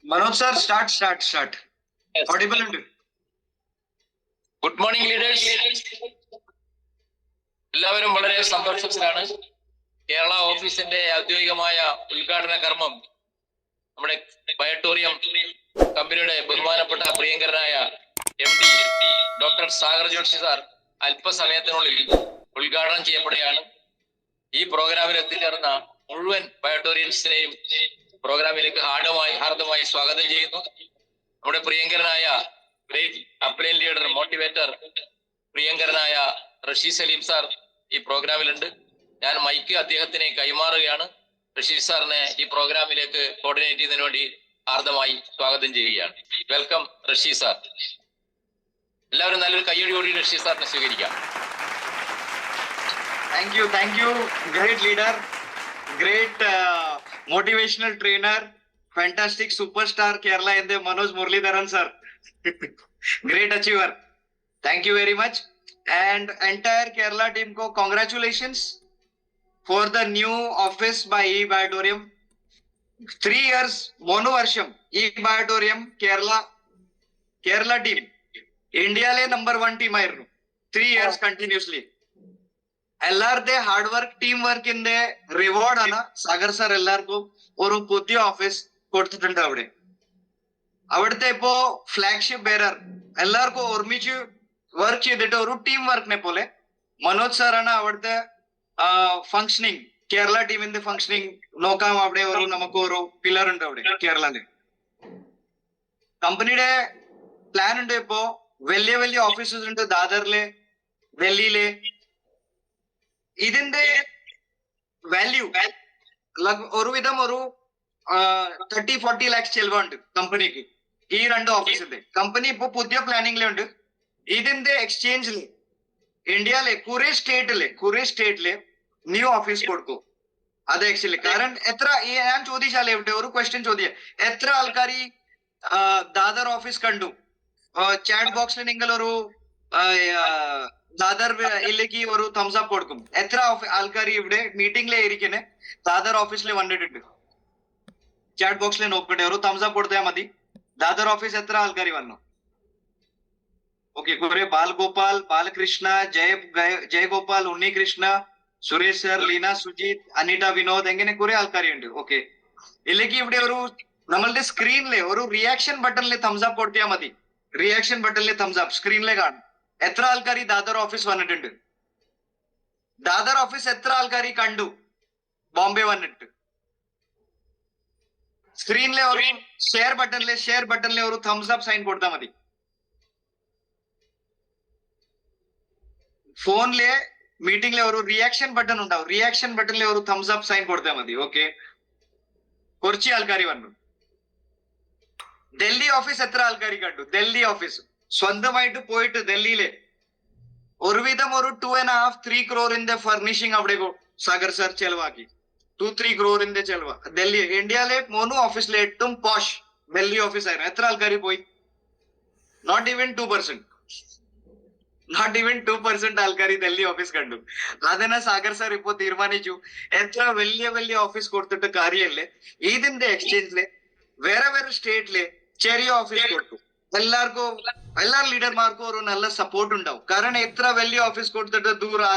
Manoj sir, start. Yes. Audible. Good morning, leaders. എല്ലാവരും വളരെ സന്തോഷത്തിലാണ്. കേരള ഓഫീസിന്റെ ഔദ്യോഗികമായ ഉദ്ഘാടന കർമ്മം നമ്മുടെ ബയോട്ടോറിയം കമ്പനിയുടെ ബഹുമാനപ്പെട്ട പ്രിയങ്കരനായ MD doctor Sagar Joshi sir അല്പസമയത്തിനുള്ളിൽ ഉദ്ഘാടനം ചെയ്യപ്പെടുകയാണ്. ഈ പ്രോഗ്രാമിൽ എത്തിച്ചേർന്ന മുഴുവൻ ബയോട്ടോറിയൻസിനെയും പ്രോഗ്രാമിലേക്ക് ഹാർദമായി സ്വാഗതം ചെയ്യുന്നു. നമ്മുടെ പ്രിയങ്കരനായ ഗ്രേറ്റ് അപ്ലൈൻ ലീഡർ മോട്ടിവേറ്റർ പ്രിയങ്കരനായ റഷീദ് സലീം സാർ ഈ പ്രോഗ്രാമിലുണ്ട്. ഞാൻ മൈക്ക് അദ്ദേഹത്തിന് കൈമാറുകയാണ്. റഷീദ് സാറിനെ ഈ പ്രോഗ്രാമിലേക്ക് കോർഡിനേറ്റ് ചെയ്യുന്നതിന് വേണ്ടി ഹാർദമായി സ്വാഗതം ചെയ്യുകയാണ്. Welcome Rasheed sir. എല്ലാവരും നല്ലൊരു കയ്യടിയോടി റഷീദ് സാറിനെ സ്വീകരിക്കാം. Thank you, great leader, great motivational trainer, fantastic superstar Kerala in the Manoj Muralidharan sir. Great achiever. Thank you very much. And entire Kerala team ko congratulations for the new office by E-Biotorium. 3 years, Monu Varsham, E-Biotorium, Kerala team. India le number 1 team ayirnu. 3 years continuously. എല്ലാവരുടെ hard work team വർക്കിന്റെ റിവാർഡാണ് Sagar sir എല്ലാവർക്കും ഒരു പുതിയ office കൊടുത്തിട്ടുണ്ട്. അവിടുത്തെ ഇപ്പോ flagship bearer എല്ലാവർക്കും ഒരുമിച്ച് വർക്ക് ചെയ്തിട്ട് ഒരു ടീം വർക്കിനെ പോലെ മനോജ് സാറാണ് അവിടുത്തെ ഫങ്ഷനിങ് കേരള ടീമിന്റെ ഫങ്ഷനിങ് നോക്കാം. അവിടെ ഒരു നമുക്ക് ഒരു പില്ലർ ഉണ്ട് അവിടെ കേരളന്റെ കമ്പനിയുടെ പ്ലാൻ ഉണ്ട്. ഇപ്പോ വലിയ ഓഫീസസ് ഉണ്ട് ദാദറിലെ, ഡൽഹിയിലെ. ഇതിന്റെ വാല്യൂ ഒരുവിധം ഒരു 30-40 ലാക്സ് ചെലവുണ്ട് കമ്പനിക്ക്. ഈ 2 ഓഫീസിന്റെ കമ്പനി ഇപ്പൊ പുതിയ പ്ലാനിങ്ങിലുണ്ട്. ഇതിന്റെ എക്സ്ചേഞ്ചില് ഇന്ത്യയിലെ കുറെ സ്റ്റേറ്റിലെ ന്യൂ ഓഫീസ് കൊടുക്കും. അത് ആക്ച്വലി കാരണം എത്ര ഞാൻ ചോദിച്ചാലേ ഇവിടെ ഒരു ക്വസ്റ്റ്യൻ ചോദിക്കാം, എത്ര ആൾക്കാർ ഈ ദാദർ ഓഫീസ് കണ്ടു? ചാറ്റ് ബോക്സിൽ നിങ്ങൾ ഒരു ദാദർ ഇല്ലേക്ക് ഒരു തംസ് അപ്പ് കൊടുക്കും. എത്ര ആൾക്കാർ ഇവിടെ മീറ്റിംഗിലെ ഇരിക്കണേ ദാദർ ഓഫീസിൽ വന്നിട്ടുണ്ട്? ചാറ്റ് ബോക്സിൽ നോക്കട്ടെ, ഒരു തംസ് അപ്പ് കൊടുത്താൽ മതി. ദാദർ ഓഫീസ് എത്ര ആൾക്കാർ വന്നു? ഓക്കെ, കുറെ ബാലഗോപാൽ, ബാലകൃഷ്ണ, ജയഗോപാൽ, ഉണ്ണികൃഷ്ണ, സുരേഷ് സർ, ലീന, സുജിത്, അനിത, വിനോദ്, എങ്ങനെ കുറെ ആൾക്കാരുണ്ട്. ഓക്കെ, ഇല്ലെങ്കിൽ ഇവിടെ ഒരു നമ്മളുടെ സ്ക്രീനിലെ ഒരു റിയാക്ഷൻ ബട്ടണിലെ തംസ് അപ്പ് കൊടുത്താൽ മതി. റിയാക്ഷൻ ബട്ടണിലെ തംസ് അപ്പ് സ്ക്രീനിലെ കാണും. എത്ര ആൾക്കാർ ഈ ദാദർ ഓഫീസ് വന്നിട്ടുണ്ട്? ദാദർ ഓഫീസ് എത്ര ആൾക്കാർ കണ്ടു ബോംബെ വന്നിട്ട്? സ്ക്രീനിലെ ഒരു ഷെയർ ബട്ടണിലെ ഒരു തംസ് അപ്പ് സൈൻ കൊടുത്താൽ മതി. ഫോണിലെ മീറ്റിംഗിലെ ഒരു റിയാക്ഷൻ ബട്ടൺ ഉണ്ടാവും. റിയാക്ഷൻ ബട്ടണിലെ ഒരു തംസ് അപ്പ് സൈൻ കൊടുത്താൽ മതി. ഓക്കെ, കുറച്ച് ആൾക്കാർ വന്നു. ഡൽഹി ഓഫീസ് എത്ര ആൾക്കാർ കണ്ടു? ഡൽഹി ഓഫീസ് സ്വന്തമായിട്ട് പോയിട്ട് ഡൽഹിയിലെ ഒരുവിധം ഒരു 2.5-3 crore ഫർണിഷിംഗ് അവിടെ സാഗർ സാർ ചെലവാക്കി. 2-3 crore ചെലവ്. ഡൽഹി ഇന്ത്യയിലെ 3 ഓഫീസിലെ ഏറ്റവും പോഷ് ഡൽഹി ഓഫീസ് ആയിരുന്നു. എത്ര ആൾക്കാർ പോയി? നോട്ട് ഈവൻ 2% ആൾക്കാർ ഡൽഹി ഓഫീസ് കണ്ടു. അതിനെ സാഗർ സാർ ഇപ്പോ തീരുമാനിച്ചു, എത്ര വലിയ ഓഫീസ് കൊടുത്തിട്ട് കാര്യമല്ലേ, ഇതിന്റെ എക്സ്ചേഞ്ചില് വേറെ സ്റ്റേറ്റിലെ ചെറിയ ഓഫീസ് കൊടുത്തു. എല്ലാ ലീഡർമാർക്കും ഒരു നല്ല സപ്പോർട്ട് ഉണ്ടാവും. കാരണം എത്ര വലിയ ഓഫീസ് കൊടുത്തിട്ട് ദൂരം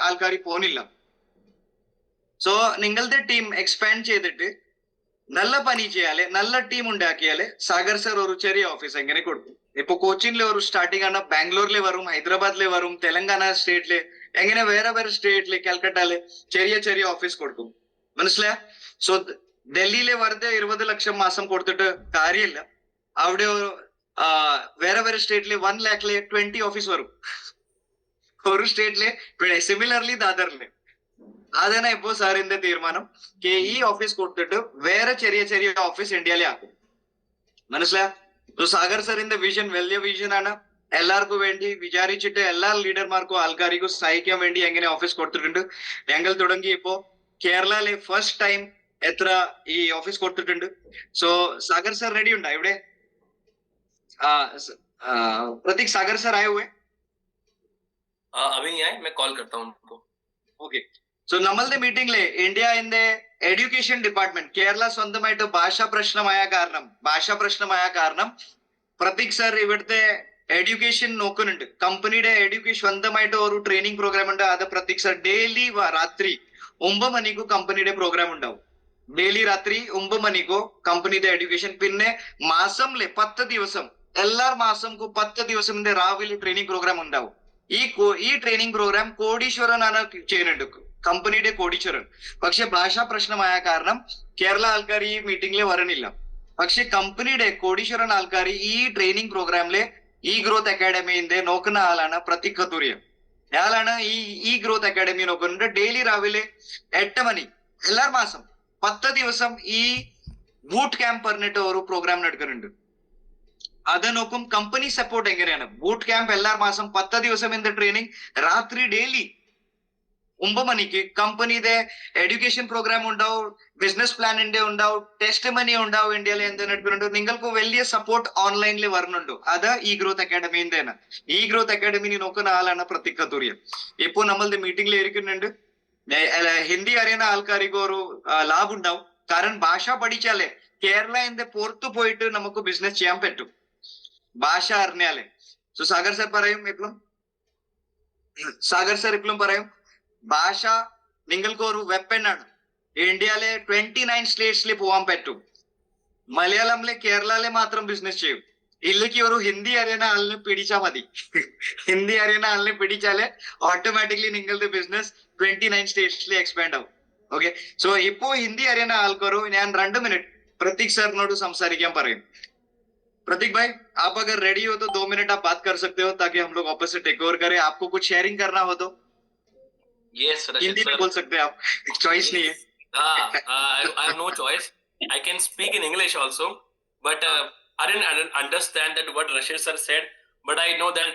ആൾക്കാർ പോണില്ല. സോ നിങ്ങളുടെ ടീം എക്സ്പാൻഡ് ചെയ്തിട്ട് നല്ല പണി ചെയ്യാല്, നല്ല ടീം ഉണ്ടാക്കിയാല് സാഗർ സർ ഒരു ചെറിയ ഓഫീസ് എങ്ങനെ കൊടുക്കും. ഇപ്പൊ കൊച്ചിനിലെ ഒരു സ്റ്റാർട്ടിംഗ് ആണ്, ബാംഗ്ലൂരിലെ വരും, ഹൈദരാബാദിലെ വരും, തെലങ്കാന സ്റ്റേറ്റിലെ, എങ്ങനെ വേറെ കൽക്കട്ടയിലെ ചെറിയ ഓഫീസ് കൊടുക്കും. മനസ്സിലായ? സോ ഡൽഹിയിലെ വെറുതെ 20 ലക്ഷം മാസം കൊടുത്തിട്ട് കാര്യമില്ല. അവിടെ ഒരു വേറെ സ്റ്റേറ്റിലെ 1 lakhലെ 20 ഓഫീസ് വരും ഒരു സ്റ്റേറ്റിലെ. സിമിലർലി ദാദറിലെ അതന്നെ ഇപ്പോ സാറിന്റെ തീരുമാനം, ഈ ഓഫീസ് കൊടുത്തിട്ട് വേറെ ചെറിയ ഓഫീസ് ഇന്ത്യയിലെ ആക്കും. മനസ്സിലായ? സാഗർ സാറിന്റെ വിഷൻ വലിയ വിഷൻ ആണ്. എല്ലാവർക്കും വേണ്ടി വിചാരിച്ചിട്ട് എല്ലാ ലീഡർമാർക്കും ആൾക്കാർക്കും സഹായിക്കാൻ വേണ്ടി എങ്ങനെ ഓഫീസ് കൊടുത്തിട്ടുണ്ട്. ഞങ്ങൾ തുടങ്ങി ഇപ്പോ കേരളയിലെ ഫസ്റ്റ് ടൈം എത്ര ഈ ഓഫീസ് കൊടുത്തിട്ടുണ്ട്. സോ सागर सर रेडी उंडा इवड़े प्रतीक सागर सर आए हुए? अभी नहीं आए, मैं कॉल करता हूँ उनको. ओके, സോ നമ്മളുടെ മീറ്റിംഗിലെ ഇന്ത്യന്റെ എഡ്യൂക്കേഷൻ ഡിപ്പാർട്ട്മെന്റ് കേരള സ്വന്തമായിട്ട് ഭാഷാ പ്രശ്നമായ കാരണം പ്രതീക് സർ ഇവിടുത്തെ എഡ്യൂക്കേഷൻ നോക്കുന്നുണ്ട്. കമ്പനിയുടെ എഡ്യൂക്കേഷൻ സ്വന്തമായിട്ട് ഒരു ട്രെയിനിങ് പ്രോഗ്രാം ഉണ്ട്. അത് പ്രതീക് സർ ഡെയിലി രാത്രി 9 മണിക്കു കമ്പനിയുടെ പ്രോഗ്രാം ഉണ്ടാവും. ഡെയിലി രാത്രി 9 മണിക്കോ കമ്പനിയുടെ എഡ്യൂക്കേഷൻ. പിന്നെ മാസംലെ 10 ദിവസം എല്ലാ മാസംക്കു 10 ദിവസത്തിന്റെ രാവിലെ ട്രെയിനിങ് പ്രോഗ്രാം ഉണ്ടാവും. ഈ ട്രെയിനിങ് പ്രോഗ്രാം കോടീശ്വരനാണ് ചെയ്യുന്നുണ്ട്, കമ്പനിയുടെ കോടീശ്വരൻ. പക്ഷെ ഭാഷാ പ്രശ്നമായ കാരണം കേരള ആൾക്കാർ ഈ മീറ്റിംഗിൽ വരണില്ല. പക്ഷെ കമ്പനിയുടെ കോടീശ്വരൻ ആൾക്കാർ ഈ ട്രെയിനിങ് പ്രോഗ്രാമിലെ ഈ ഗ്രോത്ത് അക്കാഡമിന്റെ നോക്കുന്ന ആളാണ് പ്രതീക് കത്തൂരിയ. അയാളാണ് ഈ ഗ്രോത്ത് അക്കാഡമി നോക്കുന്നുണ്ട്. ഡെയിലി രാവിലെ 8 മണി എല്ലാ മാസം 10 ദിവസം ഈ ബൂട്ട് ക്യാമ്പ് പറഞ്ഞിട്ട് ഒരു പ്രോഗ്രാം നടക്കുന്നുണ്ട്. അത് നോക്കും കമ്പനി സപ്പോർട്ട് എങ്ങനെയാണ്. ബൂട്ട് ക്യാമ്പ് എല്ലാ മാസം 10 ദിവസം എന്ത് ട്രെയിനിങ് രാത്രി ഡെയിലി 9 മണിക്ക് കമ്പനിയുടെ എഡ്യൂക്കേഷൻ പ്രോഗ്രാം ഉണ്ടാവും, ബിസിനസ് പ്ലാനിന്റെ ഉണ്ടാവും, ടെസ്റ്റ് മണി ഉണ്ടാവും. ഇന്ത്യയിൽ എന്ത് നടക്കുന്നുണ്ട്. നിങ്ങൾക്ക് വലിയ സപ്പോർട്ട് ഓൺലൈനിൽ വരുന്നുണ്ട്. അത് ഈ ഗ്രോത്ത് അക്കാഡമിന്റെ ആണ്. ഈ ഗ്രോത്ത് അക്കാഡമിനെ നോക്കുന്ന ആളാണ് പ്രതീക് കത്തൂരിയ. ഇപ്പോ നമ്മളുടെ മീറ്റിംഗിൽ ഇരിക്കുന്നുണ്ട്. ഹിന്ദി അറിയുന്ന ആൾക്കാർക്ക് ഒരു ലാഭം ഉണ്ടാവും. കാരണം ഭാഷ പഠിച്ചാലേ കേരളത്തിന്റെ പുറത്തു പോയിട്ട് നമുക്ക് ബിസിനസ് ചെയ്യാൻ പറ്റും, ഭാഷ അറിഞ്ഞാലേ. സോ സാഗർ സർ പറയും ഇപ്പോഴും പറയും ഭാഷ നിങ്ങൾക്ക് ഒരു വെപ്പൺ ആണ്. ഇന്ത്യയിലെ 29 സ്റ്റേറ്റ്സിൽ പോകാൻ പറ്റും. മലയാളത്തിലെ കേരളയിലെ മാത്രം ബിസിനസ് ചെയ്യും. ഇല്ലെങ്കിൽ ഒരു ഹിന്ദി അറിയുന്ന ആളിനെ പിടിച്ചാൽ മതി. ഹിന്ദി അറിയുന്ന ആളിനെ പിടിച്ചാല് ഓട്ടോമാറ്റിക്കലി നിങ്ങളുടെ ബിസിനസ് 29 സ്റ്റേറ്റ്സിൽ എക്സ്പാൻഡ് ആവും. ഓക്കെ, സോ ഇപ്പോ ഹിന്ദി അറിയുന്ന ആൾക്കാരോ ഞാൻ 2 മിനിറ്റ് प्रतीक सर नोट संसारिक പറയും. प्रतीक भाई आप अगर रेडी हो तो 2 मिनट आप बात कर सकते हो ताकि हम लोग वापस से टेक ओवर करें. आपको कुछ शेयरिंग करना हो तो Yes, हिंदी में बोल सकते हैं आप, चॉइस नहीं है. I have no choice. I can speak in English also, but I didn't understand that what Rashid sir said. But I know that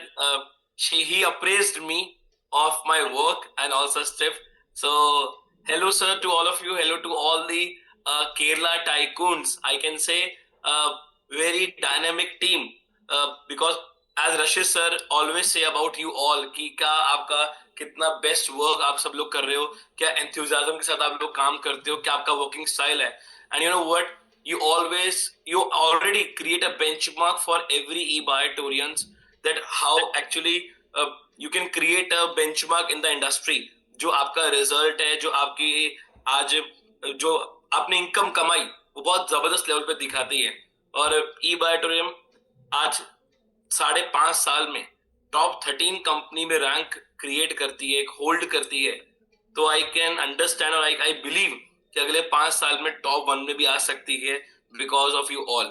he appraised me of my work and also stuff. So hello sir to all of you. Hello to all the Kerala tycoons. I can say very dynamic team because as Rashid sir always say about you all कि क्या आपका कितना best work आप सब लोग कर रहे हो, क्या एंथुसियाज्म के साथ आप लोग काम करते हो, क्या आपका वर्किंग स्टाइल है. And you know what, you already create a benchmark for every e-Biotorians that how actually you can create a benchmark in the industry. जो आपका रिजल्ट है, जो आपकी आज जो आपने इनकम कमाई वो बहुत जबरदस्त लेवल पे दिखाती है. और e-Biotorium आज 5.5 साल में टॉप 13 कंपनी में रैंक क्रिएट करती है, होल्ड करती है. तो आई कैन अंडरस्टैंड और आई बिलीव कि अगले 5 साल में टॉप 1 में भी आ सकती है बिकॉज ऑफ यू ऑल.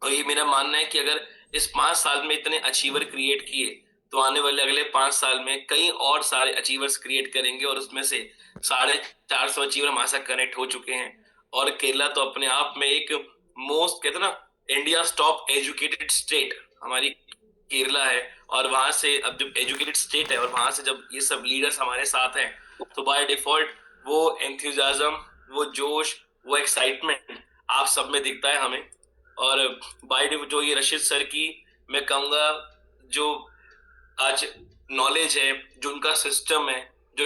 और ये मेरा मानना है कि अगर इस 5 साल में इतने अचीवर क्रिएट किए तो आने वाले अगले 5 साल में कई और सारे अचीवर्स क्रिएट करेंगे. और उसमें से 450 अचीवर हमारे साथ कनेक्ट हो चुके हैं. और केरला तो अपने आप में एक मोस्ट कहते ना इंडिया टॉप एजुकेटेड स्टेट हमारी केरला है. और वहां से अब जब एजुकेटेड स्टेट है और वहां से जब ये सब लीडर्स हमारे साथ हैं तो बाय डिफॉल्ट वो एंथुसियाज्म, वो जोश, वो एक्साइटमेंट आप सब में दिखता है हमें. और बाय जो ये रशीद सर की मैं कहूँगा जो आज नॉलेज है, जो उनका सिस्टम है, जो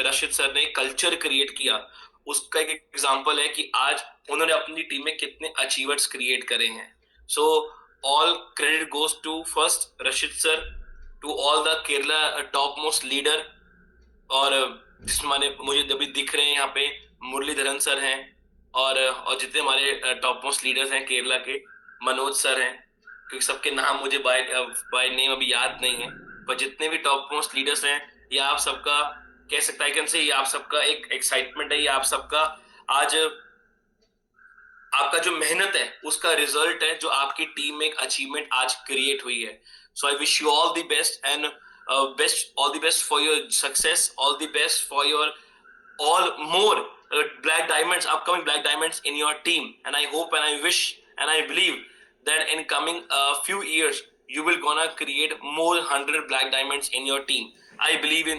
रशीद सर ने कल्चर क्रिएट किया, उसका एक एग्जांपल है कि आज उन्होंने अपनी टीम में कितने अचीवर्स क्रिएट करे हैं. सो all credit goes to first Rashid sir, to all the Kerala top most leader. और जिसमें मुझे अभी दिख रहे हैं यहाँ पे मुरलीधरन सर हैं और जितने हमारे टॉप मोस्ट लीडर्स हैं केरला के, मनोज सर हैं, क्योंकि सबके नाम मुझे बाय नेम अभी याद नहीं है, पर जितने भी टॉप मोस्ट लीडर्स हैं ये आप सबका कह सकता है कैन से ये आप सबका एक एक्साइटमेंट है, ये आप सबका आज आपका जो मेहनत है उसका रिजल्ट है, जो आपकी टीम में एक अचीवमेंट आज क्रिएट हुई है. So I wish you all the best and all the best for your success, all the best for your all more black diamonds, upcoming black diamonds in your team. And I hope and I wish and I believe that in coming few years you will gonna create more 100 black diamonds in your team. I believe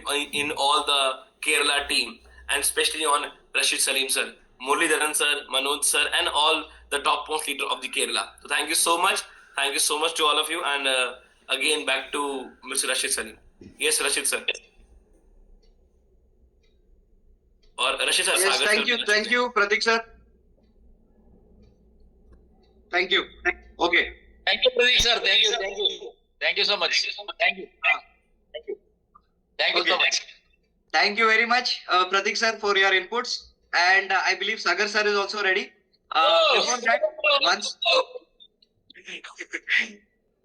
in all the Kerala team and especially on Rashid Salim sir, Muralidharan sir, Manoj sir and all the top most leader of the Kerala. So thank you so much to all of you. And again back to Mr. Rashid Salim. Yes, Rashid sir. और Rashid sir, Yes, Sagar sir, thank you, Pratik sir. Thank you. Okay. Thank you, Pradeep sir. Thank you so much. Thank you. Thank you so Okay. much. Thank you very much, Pratik sir, for your inputs. And I believe Sagar sir is also ready. Before that, once.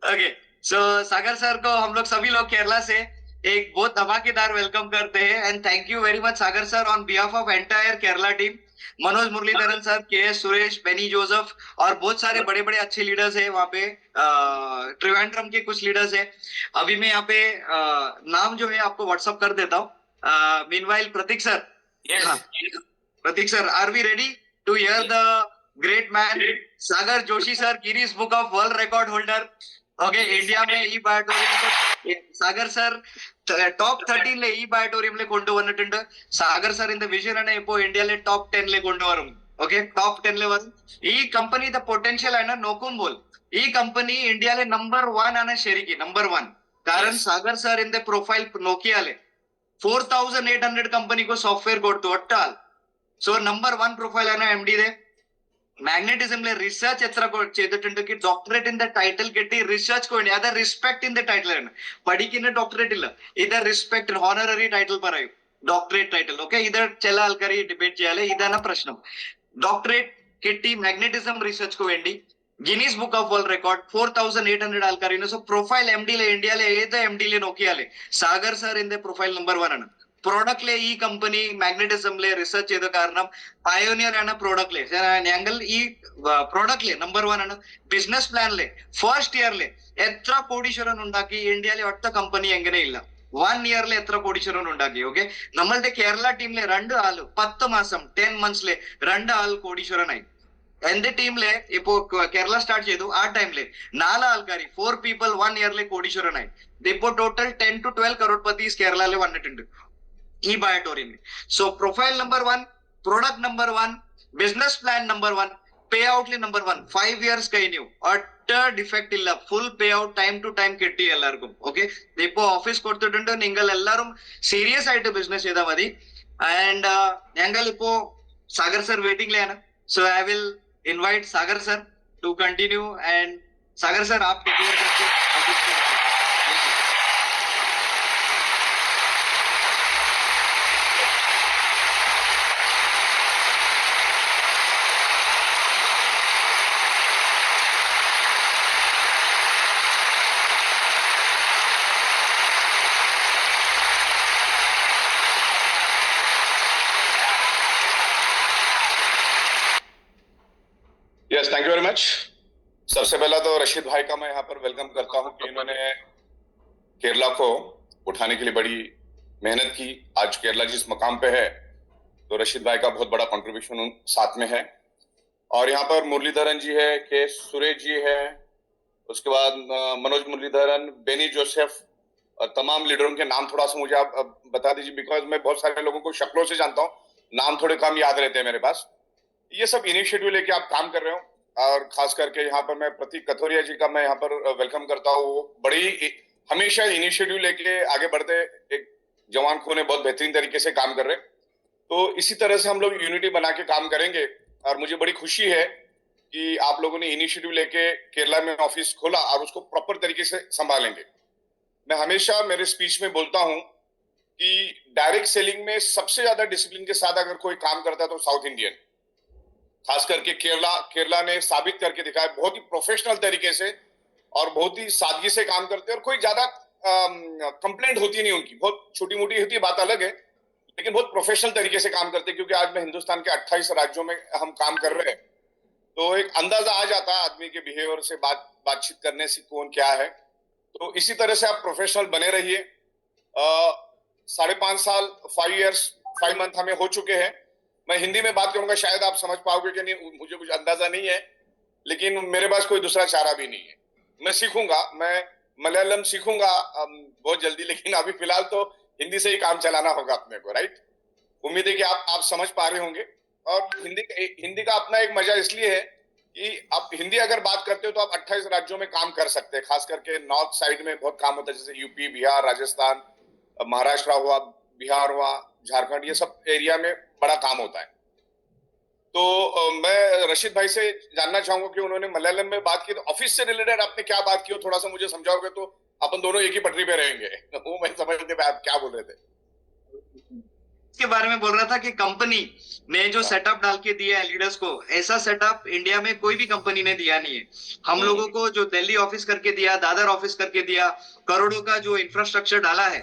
Okay. So Sagar sir को हम लोग सभी लोग केरला से एक बहुत धमाकेदार welcome करते हैं and thank you very much Sagar sir on behalf of entire Kerala team. Manoj Muralidharan sir, K S Suresh, Benny Joseph और बहुत सारे बड़े बड़े अच्छे लीडर्स हैं वहाँ पे। त्रिवेंद्रम के कुछ लीडर्स हैं। अभी मैं यहाँ पे नाम जो है आपको व्हाट्सअप कर देता हूँ। Meanwhile Prateek sir, Yes. Prateek sir, are we ready to hear the great man Sagar Joshi sir, Guinness book of world record holder. Okay, India में ഈ ബാറ്റോറിയം സാഗർ സർ ടോപ്പ് 13 ഈ ബാറ്റോറിയം കൊണ്ടുവന്നിട്ടുണ്ട്. സാഗർ സാറിന്റെ വിഷനാണ് ഇപ്പോ ഇന്ത്യയിലെ ടോപ്പ് 10 കൊണ്ടുവരും. ഓക്കെ, ടോപ്പ് 10 വരും. ഈ കമ്പനിയുടെ പൊട്ടൻഷ്യൽ ആണ് നോക്കുമ്പോൾ ഈ കമ്പനി ഇന്ത്യയിലെ നമ്പർ 1 ആണ്. ശരിക്കും നമ്പർ 1. കാരണം സാഗർ സാറിന്റെ പ്രൊഫൈൽ നോക്കിയാലേ 4800 कंपनी को सॉफ्टवेयर കൊടുത്തു ഒട്ടാൽ. സോ നമ്പർ 1 പ്രൊഫൈൽ ആണ് എം ഡിയുടെ. മാഗ്നറ്റിസമിലെ റിസർച്ച് എത്ര ചെയ്തിട്ടുണ്ട്? ഡോക്ടറേറ്റിന്റെ ടൈറ്റിൽ കിട്ടി റിസർച്ച് വേണ്ടി. അത് റിസ്പെക്ടിന്റെ ടൈറ്റിൽ ആണ്. പഠിക്കുന്ന ഡോക്ടറേറ്റ് ഇല്ല, ഇത് റിസ്പെക്ട് ഹോണററി ടൈറ്റിൽ പറയും, ഡോക്ടറേറ്റ് ടൈറ്റിൽ. ഓക്കെ, ഇത് ചില ആൾക്കാർ ഡിബേറ്റ് ചെയ്യാല്, ഇതാണ് പ്രശ്നം. ഡോക്ടറേറ്റ് കിട്ടി മാഗ്നറ്റിസം റിസർച്ച് വേണ്ടി. ഗിനീസ് ബുക്ക് ഓഫ് വേൾഡ് റെക്കോർഡ് 4800 ആൾക്കാർ. സോ പ്രൊഫൈൽ എം ഡിയിലെ ഇന്ത്യയിലെ ഏത് എം ഡിയിലെ നോക്കിയാലേ സാഗർ സാറിന്റെ പ്രൊഫൈൽ നമ്പർ 1 ആണ്. പ്രോഡക്റ്റിലെ ഈ കമ്പനി മാഗ്നറ്റിസമിലെ റിസർച്ച് ചെയ്ത കാരണം പയോനിയർ ആണ്. പ്രോഡക്റ്റിലെ ഞങ്ങൾ ഈ പ്രോഡക്റ്റിലെ നമ്പർ 1 ആണ്. ബിസിനസ് പ്ലാനിലെ ഫസ്റ്റ് ഇയറിലെ എത്ര കോടീശ്വരൻ ഉണ്ടാക്കി ഇന്ത്യയിലെ ഒറ്റ കമ്പനി എങ്ങനെയില്ല. 1 ഇയറിലെ എത്ര കോടീശ്വരൻ ഉണ്ടാക്കി. ഓക്കെ, നമ്മളുടെ കേരള ടീമിലെ 2 ആള് 10 മാസം 10 മന്ത്സിലെ 2 ആൾ കോടീശ്വരനായി. എന്റെ ടീമിലെ ഇപ്പോ കേരള സ്റ്റാർട്ട് ചെയ്തു ആ ടൈമില് 4 ആൾക്കാർ 4 പീപ്പിൾ 1 ഇയറിലെ കോടീശ്വരനായി. ഇപ്പോ ടോട്ടൽ 10 to 12 കരോഡ്പതീസ് കേരളയിൽ വന്നിട്ടുണ്ട് ഈ ബയോട്ടോറിയം. So profile number 1, product number 1, business plan number 1, പേ ഔട്ടിലെ നമ്പർ 1. 5 ഇയേഴ്സ് കഴിഞ്ഞു, ഒറ്റ ഡിഫക്റ്റ് ഇല്ല. Full payout time to time കിട്ടി എല്ലാവർക്കും. ഓക്കെ, ഇപ്പോ ഓഫീസ് കൊടുത്തിട്ടുണ്ട്. നിങ്ങൾ എല്ലാവരും സീരിയസ് ആയിട്ട് ബിസിനസ് ചെയ്താൽ മതി. ആൻഡ് ഞങ്ങൾ ഇപ്പോ സാഗർ സർ വെയിറ്റിംഗിലാണ്. So I will invite Sagar sir to continue, and Sagar sir आप declare करके ऑफिस में रखिए. Thank you. Yes, thank you very much. सबसे पहला तो रशीद भाई का मैं यहाँ पर वेलकम करता हूँ कि इन्होंने केरला को उठाने के लिए बड़ी मेहनत की। आज केरला जिस मकाम पे है तो रशीद भाई का बहुत बड़ा कंट्रीब्यूशन साथ में है। और यहाँ पर मुरलीधरन जी है, के सुरेश जी है, उसके बाद मनोज मुरलीधरन, बेनी जोसेफ, तमाम लीडरों के नाम थोड़ा सा मुझे आप बता दीजिए, बिकॉज मैं बहुत सारे लोगों को शक्लों से जानता हूँ, नाम थोड़े कम याद रहते हैं मेरे पास। ये सब इनिशिएटिव लेके आप काम कर रहे हो, और खास करके यहाँ पर मैं प्रतीक कथोरिया जी का मैं यहाँ पर वेलकम करता हूँ। वो बड़ी हमेशा इनिशिएटिव लेके आगे बढ़ते एक जवान खून है, बहुत बेहतरीन तरीके से काम कर रहे। तो इसी तरह से हम लोग यूनिटी बना के काम करेंगे। और मुझे बड़ी खुशी है कि आप लोगों ने इनिशिएटिव लेके केरला में ऑफिस खोला और उसको प्रॉपर तरीके से संभालेंगे। मैं हमेशा मेरे स्पीच में बोलता हूँ कि डायरेक्ट सेलिंग में सबसे ज्यादा डिसिप्लिन के साथ अगर कोई काम करता है तो साउथ इंडियन, खास करके केरला ने साबित करके दिखाया। बहुत ही प्रोफेशनल तरीके से और बहुत ही सादगी से काम करते हैं, और कोई ज्यादा कंप्लेंट होती नहीं उनकी। बहुत छोटी मोटी होती है, बात अलग है, लेकिन बहुत प्रोफेशनल तरीके से काम करते हैं। क्योंकि आज मैं हिंदुस्तान के 28 राज्यों में हम काम कर रहे हैं, तो एक अंदाजा आ जाता है आदमी के बिहेवियर से, बातचीत करने से कौन क्या है। तो इसी तरह से आप प्रोफेशनल बने रहिए। 5.5 साल 5 years 5 month हमें हो चुके हैं। मैं हिंदी में बात करूंगा, शायद आप समझ पाओगे कि नहीं, मुझे कुछ अंदाजा नहीं है, लेकिन मेरे पास कोई दूसरा चारा भी नहीं है। मैं सीखूंगा, मैं मलयालम सीखूंगा बहुत जल्दी, लेकिन अभी फिलहाल तो हिंदी से ही काम चलाना होगा अपने को, राइट। उम्मीद है कि आप समझ पा रहे होंगे। और हिंदी का अपना एक मजा इसलिए है कि आप हिंदी अगर बात करते हो तो आप 28 राज्यों में काम कर सकते हैं। खास करके नॉर्थ साइड में बहुत काम होता है, जैसे यूपी, बिहार, राजस्थान, महाराष्ट्र हुआ, बिहार हुआ, झारखंड, ये सब एरिया में बड़ा काम होता है। तो मैं रशीद भाई से जानना चाहूंगा कि उन्होंने मलयालम में बात की, तो ऑफिस से रिलेटेड आपने क्या बात की, थोड़ा सा मुझे समझाओगे तो अपन दोनों एक ही पटरी पे रहेंगे। वो मैं समझ नहीं पाया आप क्या बोल रहे थे। के बारे में बोल रहा था कि कंपनी ने जो सेटअप डाल के दिया है लीडर्स को, ऐसा सेटअप इंडिया में कोई भी कंपनी ने दिया नहीं है। हम लोगों को जो दिल्ली ऑफिस करके दिया, दादर ऑफिस करके दिया, करोड़ों का जो इंफ्रास्ट्रक्चर डाला है,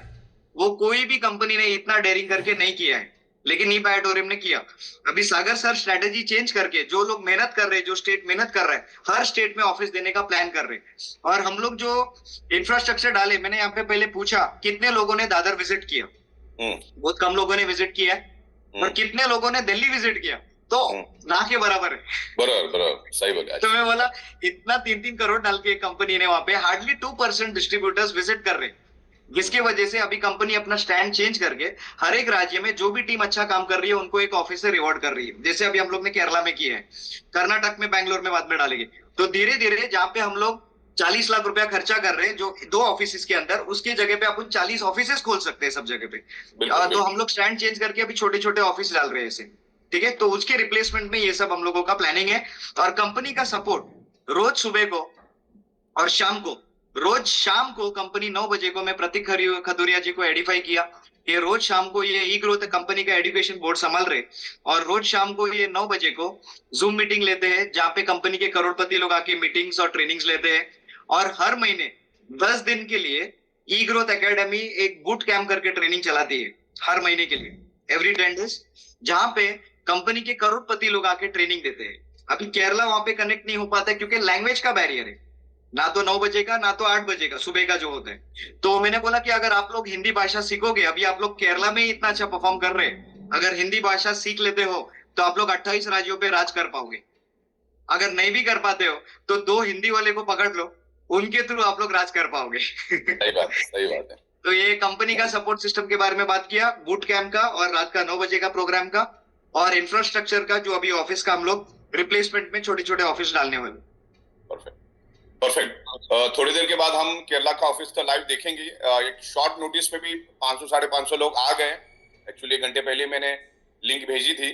वो कोई भी कंपनी ने इतना डेयरिंग करके नहीं किया है, लेकिन ई बायोटोरियम ने किया। अभी सागर सर स्ट्रेटेजी चेंज करके, जो लोग मेहनत कर रहे हैं, जो स्टेट मेहनत कर रहे हैं, हर स्टेट में ऑफिस देने का प्लान कर रहे हैं। और हम लोग जो इंफ्रास्ट्रक्चर डाले, मैंने यहाँ पे पहले पूछा कितने लोगों ने दादर विजिट किया, बहुत कम लोगों ने विजिट किया है। और कितने लोगों ने दिल्ली विजिट किया, तो ना के बराबर है। बराबर सही बोला। तो मैं बोला इतना 3-3 करोड़ डाल के कंपनी ने वहां पे हार्डली 2% डिस्ट्रीब्यूटर्स विजिट कर रहे हैं, जिसकी वजह से अभी कंपनी अपना स्टैंड चेंज करके हर एक राज्य में जो भी टीम अच्छा काम कर रही है उनको एक ऑफिस से रिवॉर्ड कर रही है। जैसे अभी हम लोग ने केरला में किया है, कर्नाटक में, बैंगलोर में बाद में डालेंगे। तो धीरे धीरे जहां पे हम लोग 40 लाख रुपया खर्चा कर रहे हैं जो 2 ऑफिस के अंदर, उसकी जगह पे अपन 40 ऑफिस खोल सकते हैं सब जगह पे। तो हम लोग स्टैंड चेंज करके अभी छोटे छोटे ऑफिस डाल रहे हैं ऐसे, ठीक है। तो उसके रिप्लेसमेंट में ये सब हम लोगों का प्लानिंग है। और कंपनी का सपोर्ट रोज सुबह को और शाम को, रोज शाम को कंपनी 9 बजे को, मैं प्रतीक खदुरिया जी को एडिफाई किया कि रोज शाम को ये ई ग्रोथ कंपनी का एजुकेशन बोर्ड संभाल रहे, और रोज शाम को ये 9 बजे को जूम मीटिंग लेते हैं, जहां पे कंपनी के करोड़पति लोग आके मीटिंग्स और ट्रेनिंग्स लेते हैं। और हर महीने 10 दिन के लिए ई ग्रोथ एकेडमी एक बूट कैंप करके ट्रेनिंग चलाती है, हर महीने के लिए, एवरी 10 डेज, जहां पे कंपनी के करोड़पति लोग आके ट्रेनिंग देते हैं। अभी केरला वहां पे कनेक्ट नहीं हो पाता है क्योंकि लैंग्वेज का बैरियर है, ना तो 9 बजे का, ना तो 8 बजे का सुबह का जो होता है। तो मैंने बोला कि अगर आप लोग हिंदी भाषा सीखोगे, अभी आप लोग केरला में ही इतना अच्छा परफॉर्म कर रहे हैं, अगर हिंदी भाषा सीख लेते हो तो आप लोग 28 राज्यों पे राज कर पाओगे। अगर नहीं भी कर पाते हो तो 2 हिंदी वाले को पकड़ लो, उनके थ्रू आप लोग राज कर पाओगे। सही बात है। तो ये कंपनी का सपोर्ट सिस्टम के बारे में बात किया, बूट कैंप का और रात का 9 बजे का प्रोग्राम का, और इंफ्रास्ट्रक्चर का जो अभी ऑफिस का हम लोग रिप्लेसमेंट में छोटे छोटे ऑफिस डालने वाले। परफेक्ट। थोड़ी देर के बाद हम केरला का ऑफिस का लाइव देखेंगे। एक शॉर्ट नोटिस पे भी 500-550 लोग आ गए। एक्चुअली 1 घंटे पहले मैंने लिंक भेजी थी।